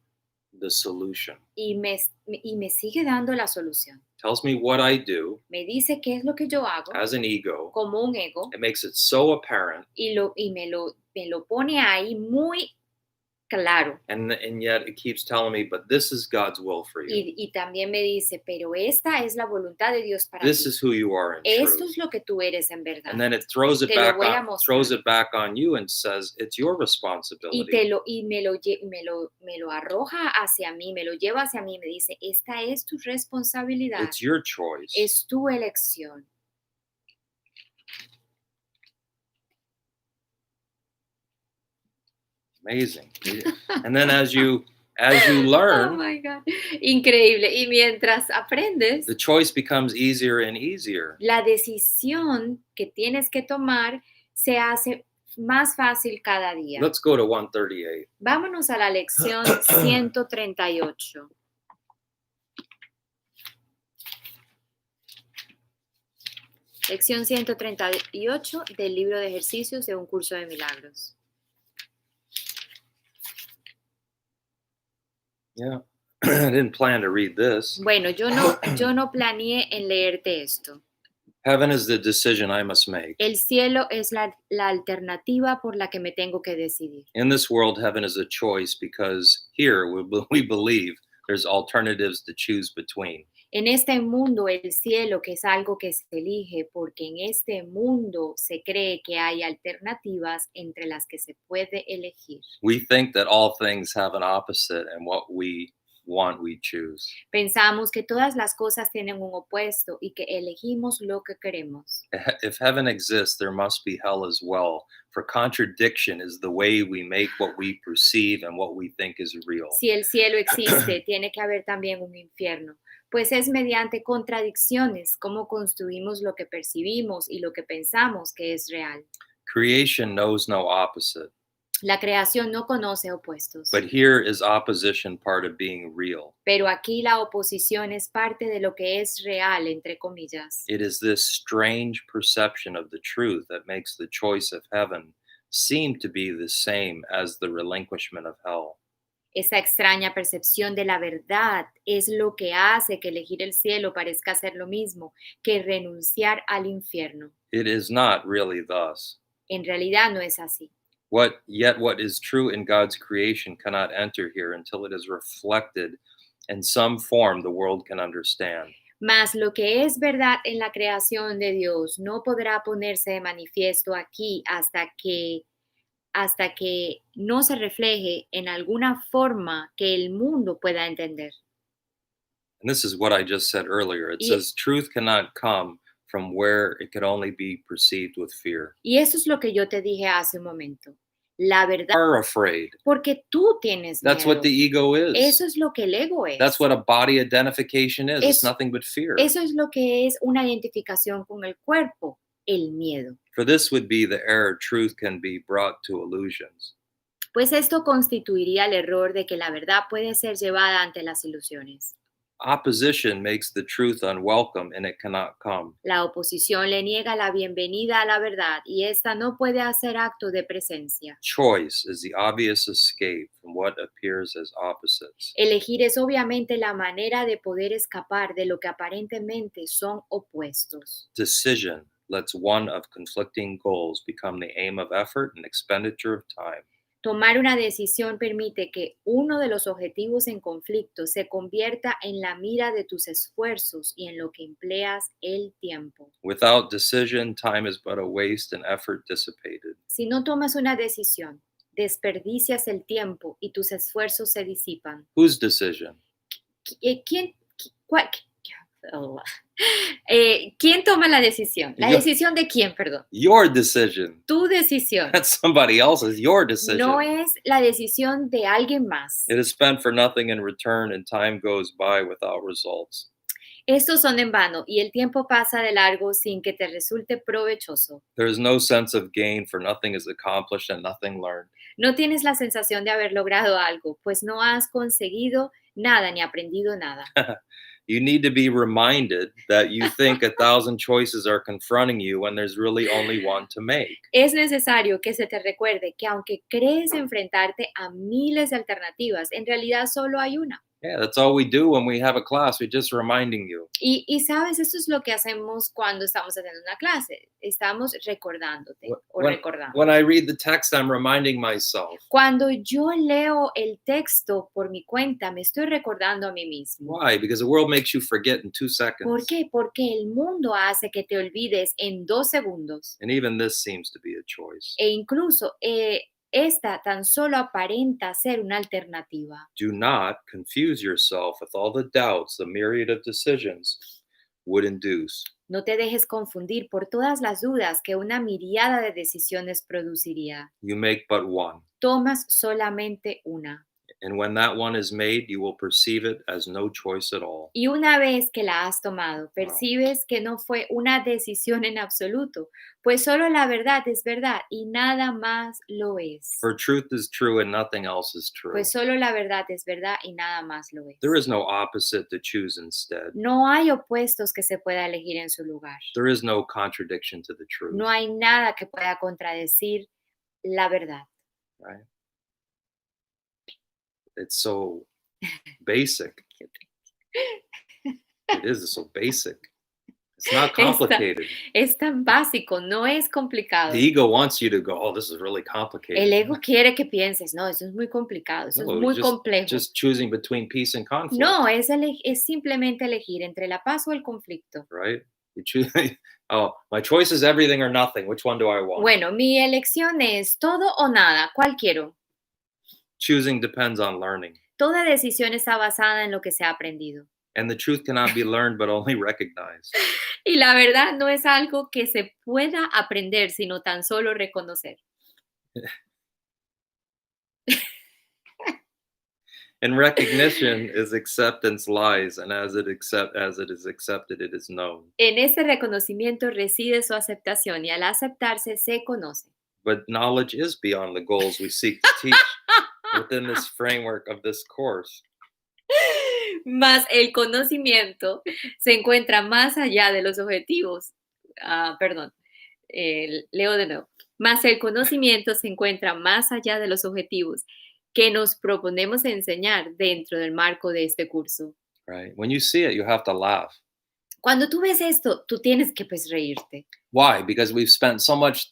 the solution. y me sigue dando la solución. Tells me what I do Me dice qué es lo que yo hago as an ego. como un ego It makes it so apparent, y me lo pone ahí muy claro. and yet it keeps telling me, but this is God's will for you. Y también me dice, pero esta es la voluntad de Dios para This ti. is who you are in Esto truth. es lo que tú eres en verdad. And then it throws it Te lo back voy a on, mostrar. throws it back on you and says it's your Y responsibility. me lo arroja hacia mí, me lo lleva hacia mí, me dice, esta es tu responsabilidad, It's your choice. es tu elección. Amazing. And then as you Oh learn, my God, increíble. Y mientras aprendes, the choice becomes easier and easier. la decisión que tienes que tomar se hace más fácil cada día. Let's go to 138. Vámonos a la lección 138. Lección 138 del libro de ejercicios de un curso de milagros. Yeah. I didn't plan to read this. Bueno, yo no planeé en leerte esto. Heaven is the decision I must make. El cielo es la alternativa por la que me tengo que decidir. In this world, heaven is a choice because here we believe there's alternatives to choose between. En este mundo, el cielo, que es algo que se elige, porque en este mundo se cree que hay alternativas entre las que se puede elegir. We think that all things have an opposite, and what we want, we choose. Pensamos que todas las cosas tienen un opuesto y que elegimos lo que queremos. If heaven exists, there must be hell as well. For contradiction is the way we make what we perceive and what we think is real. Si el cielo existe, tiene que haber también un infierno, pues es mediante contradicciones cómo construimos lo que percibimos y lo que pensamos que es real. Creation knows no opposite, La creación no conoce opuestos, but here is opposition part of being real. pero aquí la oposición es parte de lo que es real, entre comillas. It is this strange perception of the truth that makes the choice of heaven seem to be the same as the relinquishment of hell. Esa extraña percepción de la verdad es lo que hace que elegir el cielo parezca ser lo mismo que renunciar al infierno. It is not really thus. En realidad no es así. What is true in God's creation cannot enter here until it is reflected in some form the world can understand. Mas lo que es verdad en la creación de Dios no podrá ponerse de manifiesto aquí hasta que no se refleje en alguna forma que el mundo pueda entender. And this is what I just said earlier. It says truth cannot come from where it could only be perceived with fear. Y eso es lo que yo te dije hace un momento. La verdad, Are afraid. porque tú tienes miedo. That's what the ego is. Eso es lo que el ego es. That's what a body identification is. It's nothing but fear. Eso es lo que es una identificación con el cuerpo, el miedo. For this would be the error truth can be brought to illusions. Pues esto constituiría el error de que la verdad puede ser llevada ante las ilusiones. Opposition makes the truth unwelcome and it cannot come. La oposición le niega la bienvenida a la verdad y esta no puede hacer acto de presencia. Choice is the obvious escape from what appears as opposites. Elegir es obviamente la manera de poder escapar de lo que aparentemente son opuestos. Decision lets one of conflicting goals become the aim of effort and expenditure of time. Tomar una decisión permite que uno de los objetivos en conflicto se convierta en la mira de tus esfuerzos y en lo que empleas el tiempo. Without decision, time is but a waste and effort dissipated. Si no tomas una decisión, desperdicias el tiempo y tus esfuerzos se disipan. Whose decision? ¿Quién? ¿Cuál? Allah. ¿Quién toma la decisión? ¿La Yo- decisión de quién, perdón? Your decision. Tu decisión. That's somebody else's. Your No decision. es la decisión de alguien más. It is spent for nothing in return, and time goes by without results. Estos son en vano y el tiempo pasa de largo sin que te resulte provechoso. There is no sense of gain, for nothing is accomplished and nothing learned. No tienes la sensación de haber logrado algo, pues no has conseguido nada ni aprendido nada. You need to be reminded that you think 1,000 choices are confronting you when there's really only one to make. Es necesario que se te recuerde que aunque crees enfrentarte a miles de alternativas, en realidad solo hay una. Yeah, that's all we do when we have a class. We're just reminding you. Y sabes, esto es lo que hacemos cuando estamos haciendo una clase. Estamos recordándote o recordando. When I read the text, I'm reminding myself. Cuando yo leo el texto por mi cuenta, me estoy recordando a mí mismo. Why? Because the world makes you forget in 2 seconds. ¿Por qué? Porque el mundo hace que te olvides en 2 segundos. And even this seems to be a choice. E incluso esta tan solo aparenta ser una alternativa. Do not confuse yourself with all the doubts the myriad of decisions would induce. No te dejes confundir por todas las dudas que una miriada de decisiones produciría. You make but one. Tomas solamente una. And when that one is made, you will perceive it as no choice at all. Y una vez que la has tomado, percibes que no fue una decisión en absoluto, pues solo la verdad es verdad y nada más lo es. For truth is true and nothing else is true. Pues solo la verdad es verdad y nada más lo es. There is no opposite to choose instead. No hay opuestos que se pueda elegir en su lugar. There is no contradiction to the truth. No hay nada que pueda contradecir la verdad. Right? It's so basic. It is so basic. It's not complicated. Es tan básico, no es complicado. The ego wants you to go, oh, this is really complicated. El ego quiere que pienses, no, eso es muy complicado, eso No, es muy just, complejo. Just choosing between peace and conflict. No, es simplemente elegir entre la paz o el conflicto. Right? You choose, oh, my choice is everything or nothing. Which one do I want? Bueno, mi elección es todo o nada, ¿cuál quiero? Choosing depends on learning. Toda decisión está basada en lo que se ha aprendido. And the truth cannot be learned but only recognized. Y la verdad no es algo que se pueda aprender, sino tan solo reconocer. In recognition is acceptance lies, and as it is accepted, it is known. En ese reconocimiento reside su aceptación y al aceptarse se conoce. But knowledge is beyond the goals we seek to teach within this framework of this course. Mas el conocimiento se encuentra más allá de los objetivos. Leo de nuevo. Mas el conocimiento se encuentra más allá de los objetivos que nos proponemos enseñar dentro del marco de este curso. Right. When you see it, you have to laugh. Cuando tú ves esto, tú tienes que reírte. Why? Because we've spent so much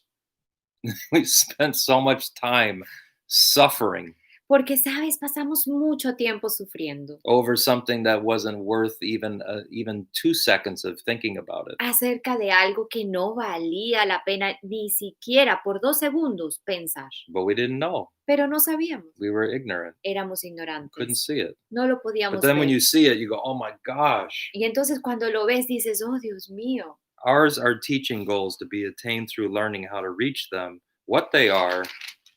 time suffering Porque, sabes, pasamos mucho tiempo sufriendo over something that wasn't worth even 2 seconds of thinking about it. acerca de algo que no valía la pena ni siquiera por 2 segundos pensar. But we didn't know. Pero no sabíamos. We were ignorant. Éramos Couldn't ignorantes. see it. No lo But podíamos then when ver. you see it, you go, oh my gosh. Y entonces cuando lo ves dices, oh Dios mío. Ours are teaching goals to be attained through learning how to reach them, what they are,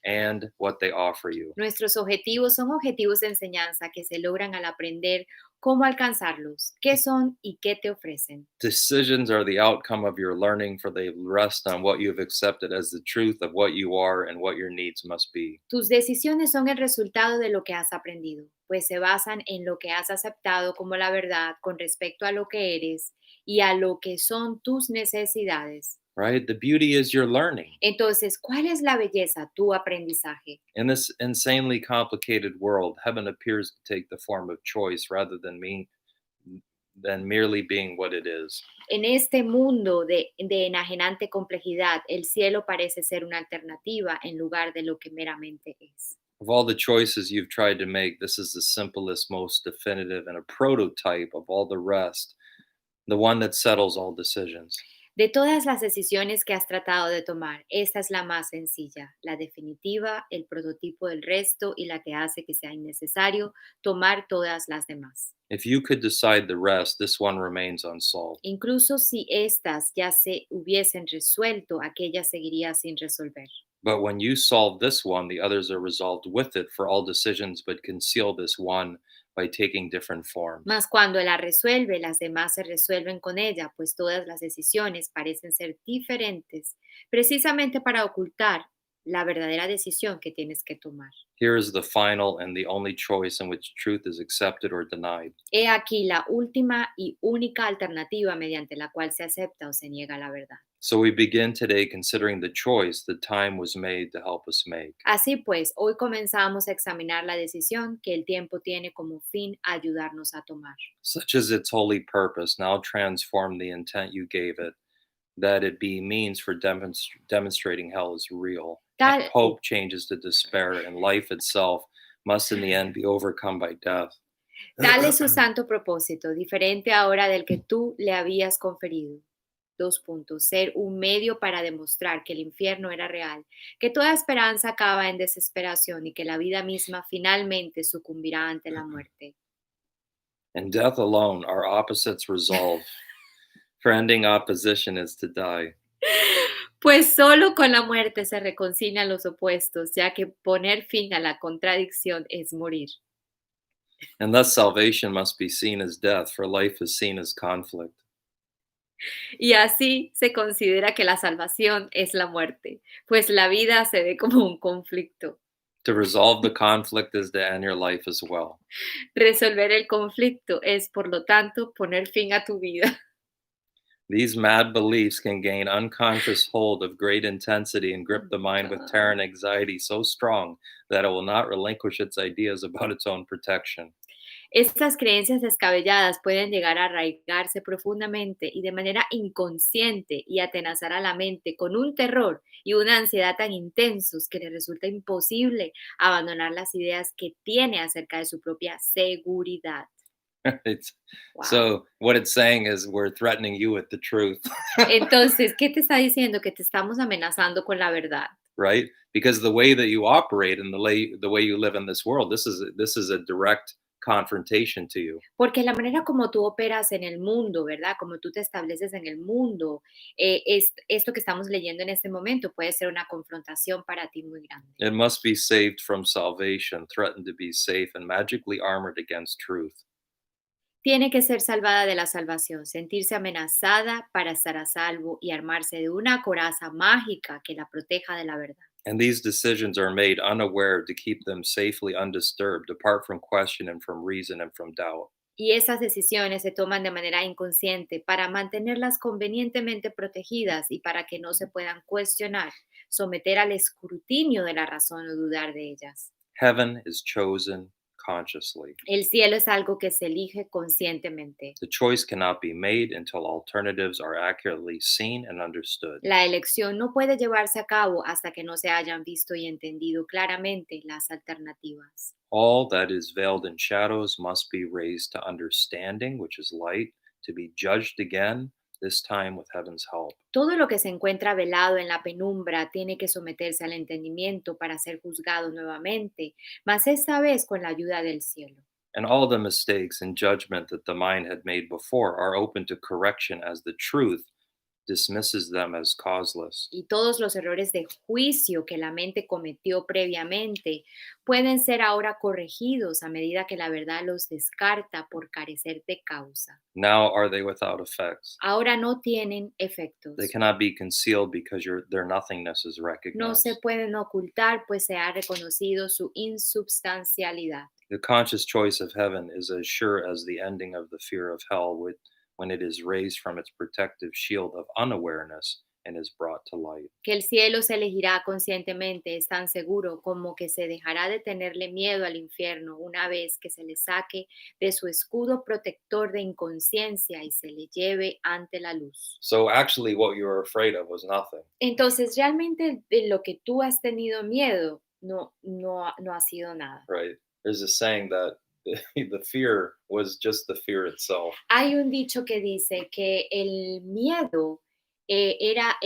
and what they offer you. Nuestros objetivos son objetivos de enseñanza que se logran al aprender cómo alcanzarlos, qué son y qué te ofrecen. Decisions are the outcome of your learning, for they rest on what you have accepted as the truth of what you are and what your needs must be. Tus decisiones son el resultado de lo que has aprendido, pues se basan en lo que has aceptado como la verdad con respecto a lo que eres y a lo que son tus necesidades. Right? The beauty is your learning. Entonces, ¿cuál es la belleza? Tu aprendizaje. In this insanely complicated world, heaven appears to take the form of choice rather than merely being what it is. En este mundo de enajenante complejidad, el cielo parece ser una alternativa en lugar de lo que meramente es. Of all the choices you've tried to make, this is the simplest, most definitive, and a prototype of all the rest, the one that settles all decisions. De todas las decisiones que has tratado de tomar, esta es la más sencilla, la definitiva, el prototipo del resto y la que hace que sea innecesario tomar todas las demás. If you could decide the rest, this one remains unsolved. Incluso si estas ya se hubiesen resuelto, aquella seguiría sin resolver. But when you solve this one, the others are resolved with it, for all decisions but conceal this one by taking different forms. Mas cuando la resuelve, las demás se resuelven con ella, pues todas las decisiones parecen ser diferentes, precisamente para ocultar la verdadera decisión que tienes que tomar. Here is the final and the only choice in which truth is accepted or denied. He aquí la última y única alternativa mediante la cual se acepta o se niega la verdad. So we begin today considering the choice that time was made to help us make. Así pues, hoy comenzamos a examinar la decisión que el tiempo tiene como fin ayudarnos a tomar. Such as its holy purpose, now transform the intent you gave it, that it be means for demonstrating hell is real. And Tal, hope changes to despair, and life itself must in the end be overcome by death. tal es su santo propósito, diferente ahora del que tú le habías conferido. 2 puntos. Ser un medio para demostrar que el infierno era real, que toda esperanza acaba en desesperación y que la vida misma finalmente sucumbirá ante la muerte. In death alone, our opposites resolve, for ending opposition is to die. Pues solo con la muerte se reconcilian los opuestos, ya que poner fin a la contradicción es morir. And thus salvation must be seen as death, for life is seen as conflict. Y así se considera que la salvación es la muerte, pues la vida se ve como un conflicto. To resolve the conflict is to end your life as well. Resolver el conflicto es, por lo tanto, poner fin a tu vida. These mad beliefs can gain unconscious hold of great intensity and grip the mind with terror and anxiety so strong that it will not relinquish its ideas about its own protection. Estas creencias descabelladas pueden llegar a arraigarse profundamente y de manera inconsciente y atenazar a la mente con un terror y una ansiedad tan intensos que le resulta imposible abandonar las ideas que tiene acerca de su propia seguridad. It's, Wow. so what it's saying is we're threatening you with the truth, Entonces, ¿qué te está diciendo? Que te estamos amenazando con la verdad. right? Because the way that you operate and the way you live in this world, this is a direct confrontation to you. Porque la manera como tú operas en el mundo, ¿verdad? Como tú te estableces en el mundo, esto que estamos leyendo en este momento puede ser una confrontación para ti muy grande. It must be saved from salvation, threatened to be safe, and magically armored against truth. Tiene que ser salvada de la salvación, sentirse amenazada para estar a salvo y armarse de una coraza mágica que la proteja de la verdad. And these decisions are made unaware to keep them safely undisturbed, apart from question and from reason and from doubt. Y esas decisiones se toman de manera inconsciente para mantenerlas convenientemente protegidas y para que no se puedan cuestionar, someter al escrutinio de la razón o dudar de ellas. Heaven is chosen consciously. El cielo es algo que se elige conscientemente. The choice cannot be made until alternatives are accurately seen and understood. La elección no puede llevarse a cabo hasta que no se hayan visto y entendido claramente las alternativas. All that is veiled in shadows must be raised to understanding, which is light, to be judged again, this time with heaven's help. Todo lo que se encuentra velado en la penumbra tiene que someterse al entendimiento para ser juzgado nuevamente, mas esta vez con la ayuda del cielo. And all the mistakes and judgment that the mind had made before are open to correction as the truth dismisses them as causeless. Y todos los errores de juicio que la mente cometió previamente pueden ser ahora corregidos a medida que la verdad los descarta por carecer de causa. Now are they without effects? Ahora no tienen efectos. They cannot be concealed because their nothingness is No recognized. se pueden ocultar, pues se ha reconocido su insubstancialidad. The conscious choice of heaven is as sure as the ending of the fear of hell when it is raised from its protective shield of unawareness and is brought to light. Que el cielo se elegirá conscientemente es tan seguro como que se dejará de tenerle miedo al infierno una vez que se le saque de su escudo protector de inconsciencia y se le lleve ante la luz. So actually what you were afraid of was nothing. Entonces, realmente de lo que tú has tenido miedo no ha sido nada. Right? There's a saying that the fear was just the fear itself. Hay un dicho que dice que el miedo era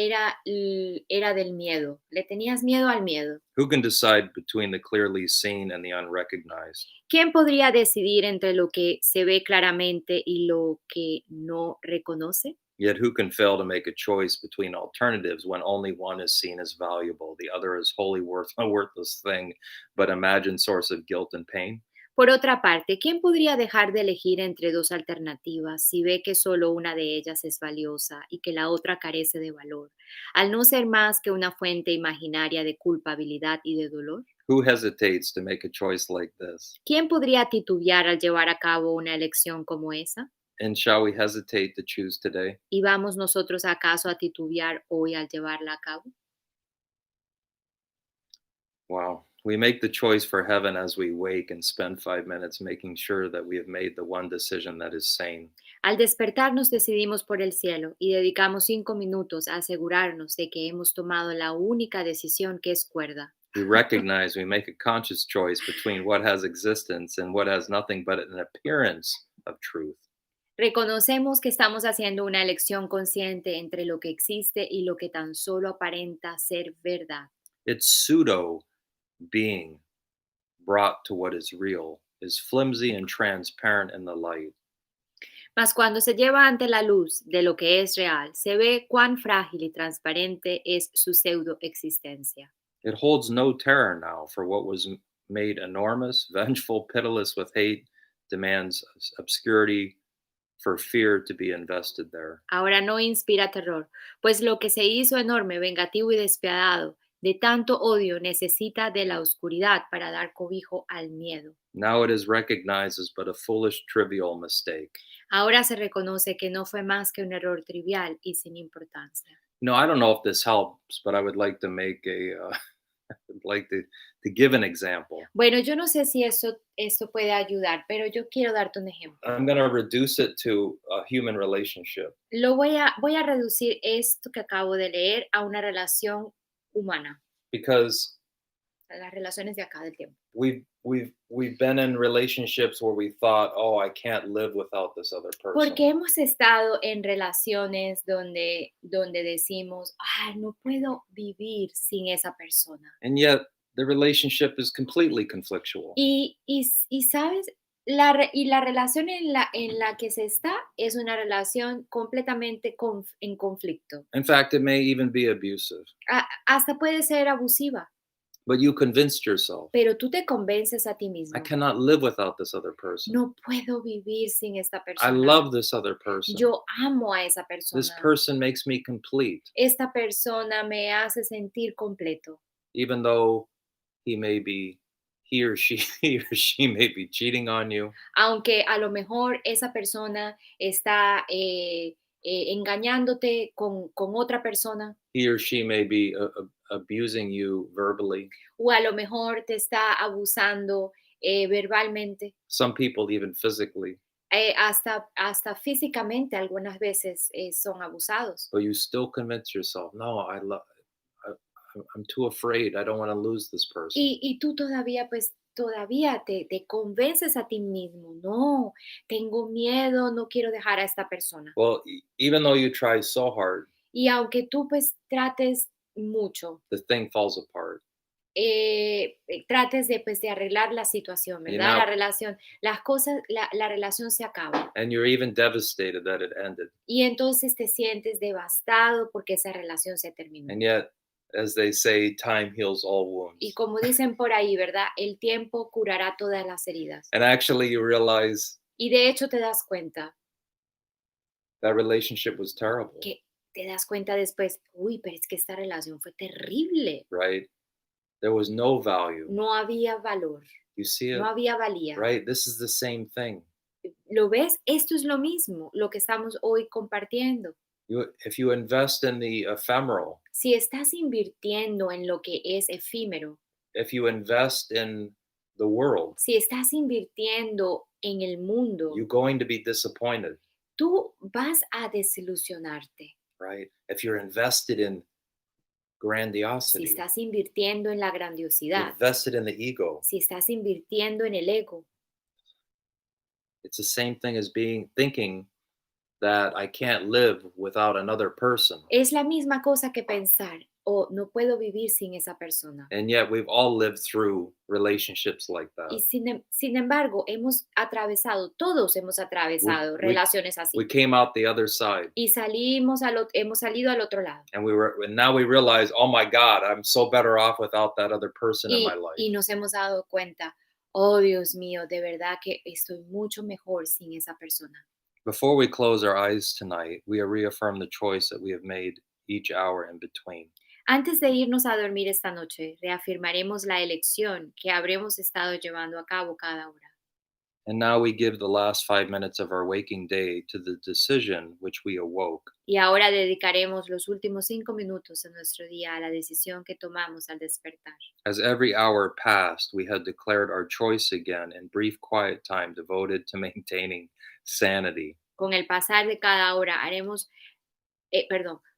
del miedo. Le tenías miedo al miedo. Who can decide between the clearly seen and the unrecognized? ¿Quién podría decidir entre lo que se ve claramente y lo que no reconoce? Yet who can fail to make a choice between alternatives when only one is seen as valuable, the other is wholly a worthless thing, but imagined source of guilt and pain? Por otra parte, ¿quién podría dejar de elegir entre dos alternativas si ve que solo una de ellas es valiosa y que la otra carece de valor, al no ser más que una fuente imaginaria de culpabilidad y de dolor? Who hesitates to make a choice like this? ¿Quién podría titubear al llevar a cabo una elección como esa? And shall we hesitate to choose today? ¿Y vamos nosotros acaso a titubear hoy al llevarla a cabo? Wow. We make the choice for heaven as we wake and spend 5 minutes making sure that we have made the one decision that is sane. Al despertar nos decidimos por el cielo y dedicamos 5 minutos a asegurarnos de que hemos tomado la única decisión que es cuerda. We recognize we make a conscious choice between what has existence and what has nothing but an appearance of truth. Reconocemos que estamos haciendo una elección consciente entre lo que existe y lo que tan solo aparenta ser verdad. Its pseudo being brought to what is real is flimsy and transparent in the light. Mas cuando se lleva ante la luz de lo que es real, se ve cuán frágil y transparente es su pseudo existencia. It holds no terror now, for what was made enormous, vengeful, pitiless with hate, demands obscurity for fear to be invested there. Ahora no inspira terror, pues lo que se hizo enorme, vengativo y despiadado, de tanto odio, necesita de la oscuridad para dar cobijo al miedo. Now it is recognized as but a foolish, trivial mistake. Ahora se reconoce que no fue más que un error trivial y sin importancia. No, I don't know if this helps, but I would like to make I'd like to give an example. Bueno, yo no sé si esto puede ayudar, pero yo quiero darte un ejemplo. I'm going to reduce it to a human relationship Voy a reducir esto que acabo de leer a una relación humana, because a las relaciones de acá del tiempo. we've been in relationships where we thought, oh, I can't live without this other person. Porque hemos estado en relaciones donde decimos, no puedo vivir sin esa persona. And yet the relationship is completely conflictual. Y sabes, la relación en la que se está es una relación completamente en conflicto. In fact, it may even be abusive. Hasta puede ser abusiva, But you convinced yourself, pero tú te convences a ti I mismo. cannot live without this other person. No puedo vivir sin esta I persona. love this other person. Yo amo a esa This persona. person makes me complete, Esta persona me hace sentir completo. even though he or she he or she may be cheating on you. Aunque a lo mejor esa persona está engañándote con otra persona, He or she may be abusing you verbally. o a lo mejor te está abusando verbalmente, Some people even physically. hasta físicamente algunas veces son abusados. But you still convince yourself, no, I'm too afraid. I don't want to lose this person. Y tú todavía, pues, todavía te convences a ti mismo, no, tengo miedo, no quiero dejar a esta persona. Well, even though you try so hard, Y aunque tú, pues, trates mucho, the thing falls apart. trates de arreglar la situación, Y ¿verdad? now- La relación, las cosas, la relación se acaba. And you're even devastated that it ended. Y entonces te sientes devastado porque esa relación se terminó. And yet, as they say, time heals all wounds. Y como dicen por ahí, ¿verdad? El tiempo curará todas las heridas. And actually, you realize Y de hecho te das cuenta that relationship was terrible, que te das cuenta después, uy, pero es que esta relación fue terrible. right? There was no value. No había valor, You see it, no había valía. right? This is the same thing. ¿Lo ves? Esto es lo mismo, lo que estamos hoy compartiendo. If you invest in the ephemeral, Si estás invirtiendo en lo que es efímero, if you invest in the world, si estás invirtiendo en el mundo, you're going to be disappointed, tú vas a desilusionarte. right? If you're invested in Si grandiosity, estás invirtiendo en la grandiosidad, invested in the ego, si estás invirtiendo en el ego, it's the same thing as thinking that I can't live without another person. Es la misma cosa que pensar, oh, no puedo vivir sin esa persona. And yet we've all lived through relationships like Y that. sin embargo, todos hemos We, atravesado we, relaciones we así. came out the other side. Y hemos salido al otro lado. And now we realize, oh my God, I'm so better off without that other person in my life. Y nos hemos dado cuenta, oh Dios mío, de verdad que estoy mucho mejor sin esa persona. Before we close our eyes tonight, we reaffirm the choice that we have made each hour in between. Antes de irnos a dormir esta noche, reafirmaremos la elección que habremos estado llevando a cabo cada hora. And now we give the last 5 minutes of our waking day to the decision which we awoke. Y ahora dedicaremos los últimos 5 minutos de nuestro día a la decisión que tomamos al despertar. As every hour passed, we had declared our choice again in brief quiet time devoted to maintaining sanity. Con el pasar de cada hora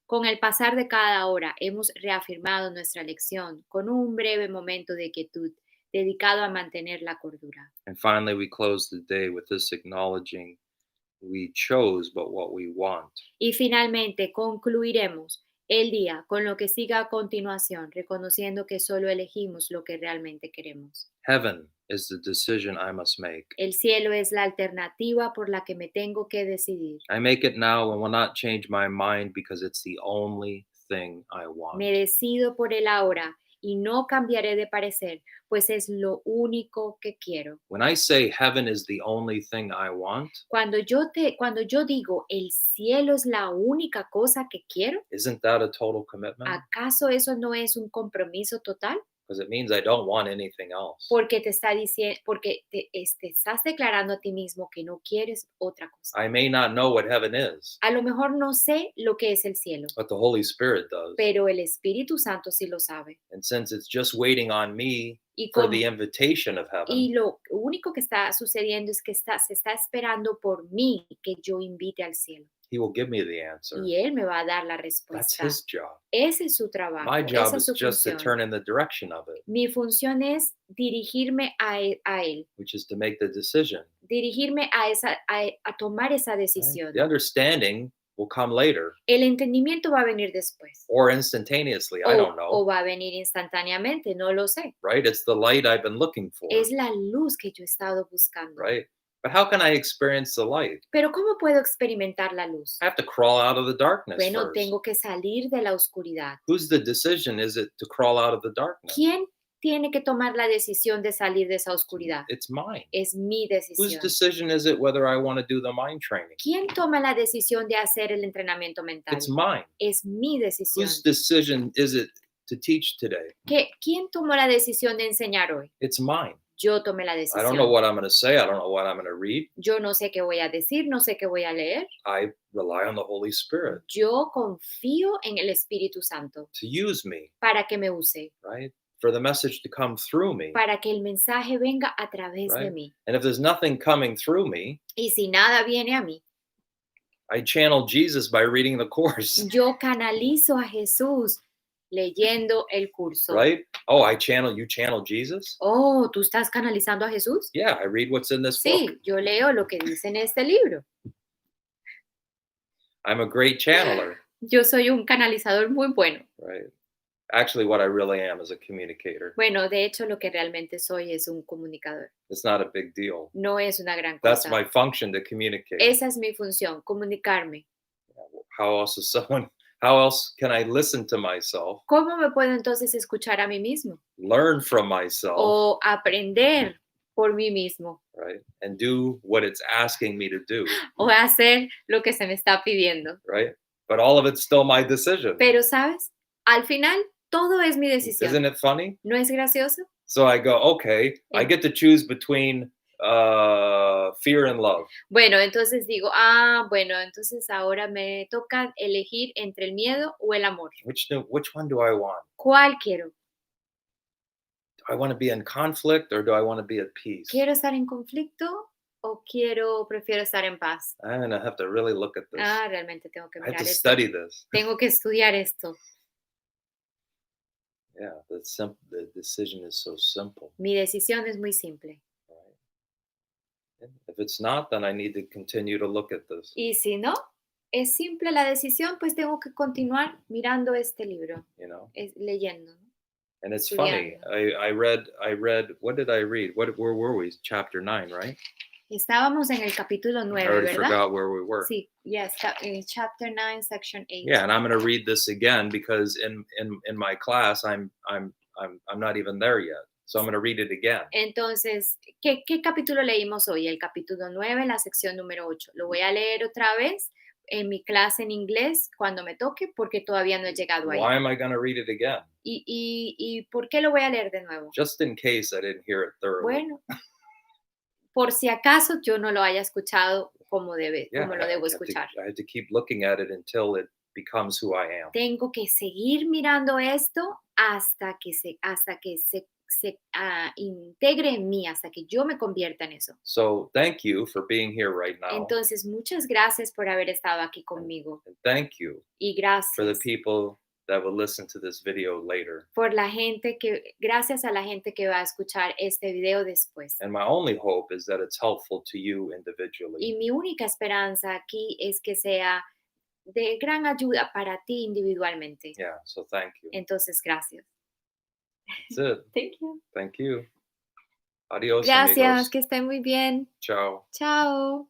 con el pasar de cada hora hemos reafirmado nuestra elección con un breve momento de quietud dedicado a mantener la cordura. And finally, we close the day with this acknowledging we chose but what we want. Y finalmente concluiremos el día con lo que siga a continuación, reconociendo que solo elegimos lo que realmente queremos. Heaven is the decision I must make. El cielo es la alternativa por la que me tengo que decidir. I make it now and will not change my mind because it's the only thing I want. Me decido por el ahora y no cambiaré de parecer, pues es lo único que quiero. When I say heaven is the only thing I want, Cuando yo digo el cielo es la única cosa que quiero, isn't that a total commitment? ¿acaso eso no es un compromiso total? Because it means I don't want anything else. Porque te estás declarando a ti mismo que no quieres otra cosa. I may not know what heaven is, A lo mejor no sé lo que es el cielo, but the Holy Spirit does. pero el Espíritu Santo sí lo sabe. And since it's just waiting on me Y, for como- the invitation of y heaven, lo único que está sucediendo es que se está esperando por mí que yo invite al cielo. He will give me the answer. Y Él me va a dar la That's respuesta. his job. Ese es su trabajo. My job Esa es is su just to función. turn in the direction of it, Mi función es dirigirme a Él, which is to make the decision. dirigirme a tomar esa Right? decisión. The understanding will come later El entendimiento va a venir después. or instantaneously. I don't O know. va a venir instantáneamente, no lo sé. Right? It's the light I've been looking for. Es la luz que yo he estado buscando. Right? But how can I experience the light? Pero ¿cómo puedo experimentar la luz? I have to crawl out of the darkness Bueno, first. tengo que salir de la oscuridad. Whose the decision is it to crawl out of the darkness? ¿Quién tiene que tomar la decisión de salir de esa oscuridad? It's mine. Es mi Whose decisión. decision is it whether I want to do the mind training? ¿Quién toma la decisión de hacer el entrenamiento mental? It's mine. Es mi decisión. Whose decision is it to teach today? ¿Quién tomó la decisión de enseñar hoy? It's mine. Yo tomé la I don't know decisión. what I'm going to say. I don't know what I'm going to read. Yo no sé qué voy a decir, no sé qué voy a leer. I rely on the Holy Spirit Yo confío en el Espíritu Santo to use me, para que me use, right? For the message to come through me. para que el mensaje venga a través de Right. mí. And if there's nothing coming through me, Y si nada viene a mí, I channel Jesus by reading the course, yo canalizo a Jesús leyendo el curso. right? You channel Jesus? Oh, ¿tú estás canalizando a Jesús? Yeah, I read what's in this book. Sí, yo leo lo que dice en este libro. I'm a great channeler, Yo soy un canalizador muy bueno. right? Actually, what I really am is a communicator. Bueno, de hecho, lo que realmente soy es un comunicador. It's not a big deal. No es una gran That's cosa. my function, to communicate. Esa es mi función, comunicarme. How else can I listen to myself, ¿Cómo me puedo entonces escuchar a mí mismo? learn from myself, O aprender por mí mismo. right? And do what it's asking me to do, O hacer lo que se me está pidiendo. right? But all of it's still my decision. Pero, ¿sabes? Al final, todo es mi decisión. Isn't it funny? ¿No es gracioso? So I go, okay, I get to choose between fear and love. Bueno, entonces digo, bueno, entonces ahora me toca elegir entre el miedo o el amor. Which one do I want? ¿Cuál quiero? Do I want to be in conflict or do I want to be at peace? ¿Quiero estar en conflicto o prefiero estar en paz? I'm going to have to really look at this. Realmente tengo que I have mirar to esto. study this. Tengo que estudiar esto. Yeah, the decision is so simple. Mi decisión es muy simple. Right? If it's not, then I need to continue to look at this, Y si no, es simple la decisión, pues tengo que continuar mirando este libro, you know. leyendo, ¿no? And it's funny. Estudiando. I read. What did I read? Where were we? Chapter 9, right? Estábamos en el capítulo I 9, already ¿verdad? forgot where we were. Sí, yes, chapter 9, section 8. Yeah, and I'm going to read this again because in my class I'm not even there yet. So I'm going to read it again. Entonces, ¿qué capítulo leímos hoy? El capítulo 9, la sección número 8. Lo voy a leer otra vez en mi clase en inglés cuando me toque porque todavía no he llegado ahí. Why am I going to read it again? ¿Y por qué lo voy a leer de nuevo? Just in case I didn't hear it thoroughly. Bueno, por si acaso yo no lo haya escuchado como lo debo escuchar. I had to keep looking at it until it becomes who I am. Tengo que seguir mirando esto hasta que se integre en mí, hasta que yo me convierta en eso. So thank you for being here right now. Entonces, muchas gracias por haber estado aquí conmigo. And thank you Y for the gracias people that will listen to this video later. gracias a la gente que va a escuchar este video después. And my only hope is that it's helpful to you individually. Y mi única esperanza aquí es que sea de gran ayuda para ti individualmente. Yeah, so thank you. Entonces, gracias. That's it. Thank you. Thank you. Adios, Gracias, amigos. que estén muy bien. Ciao. Chao.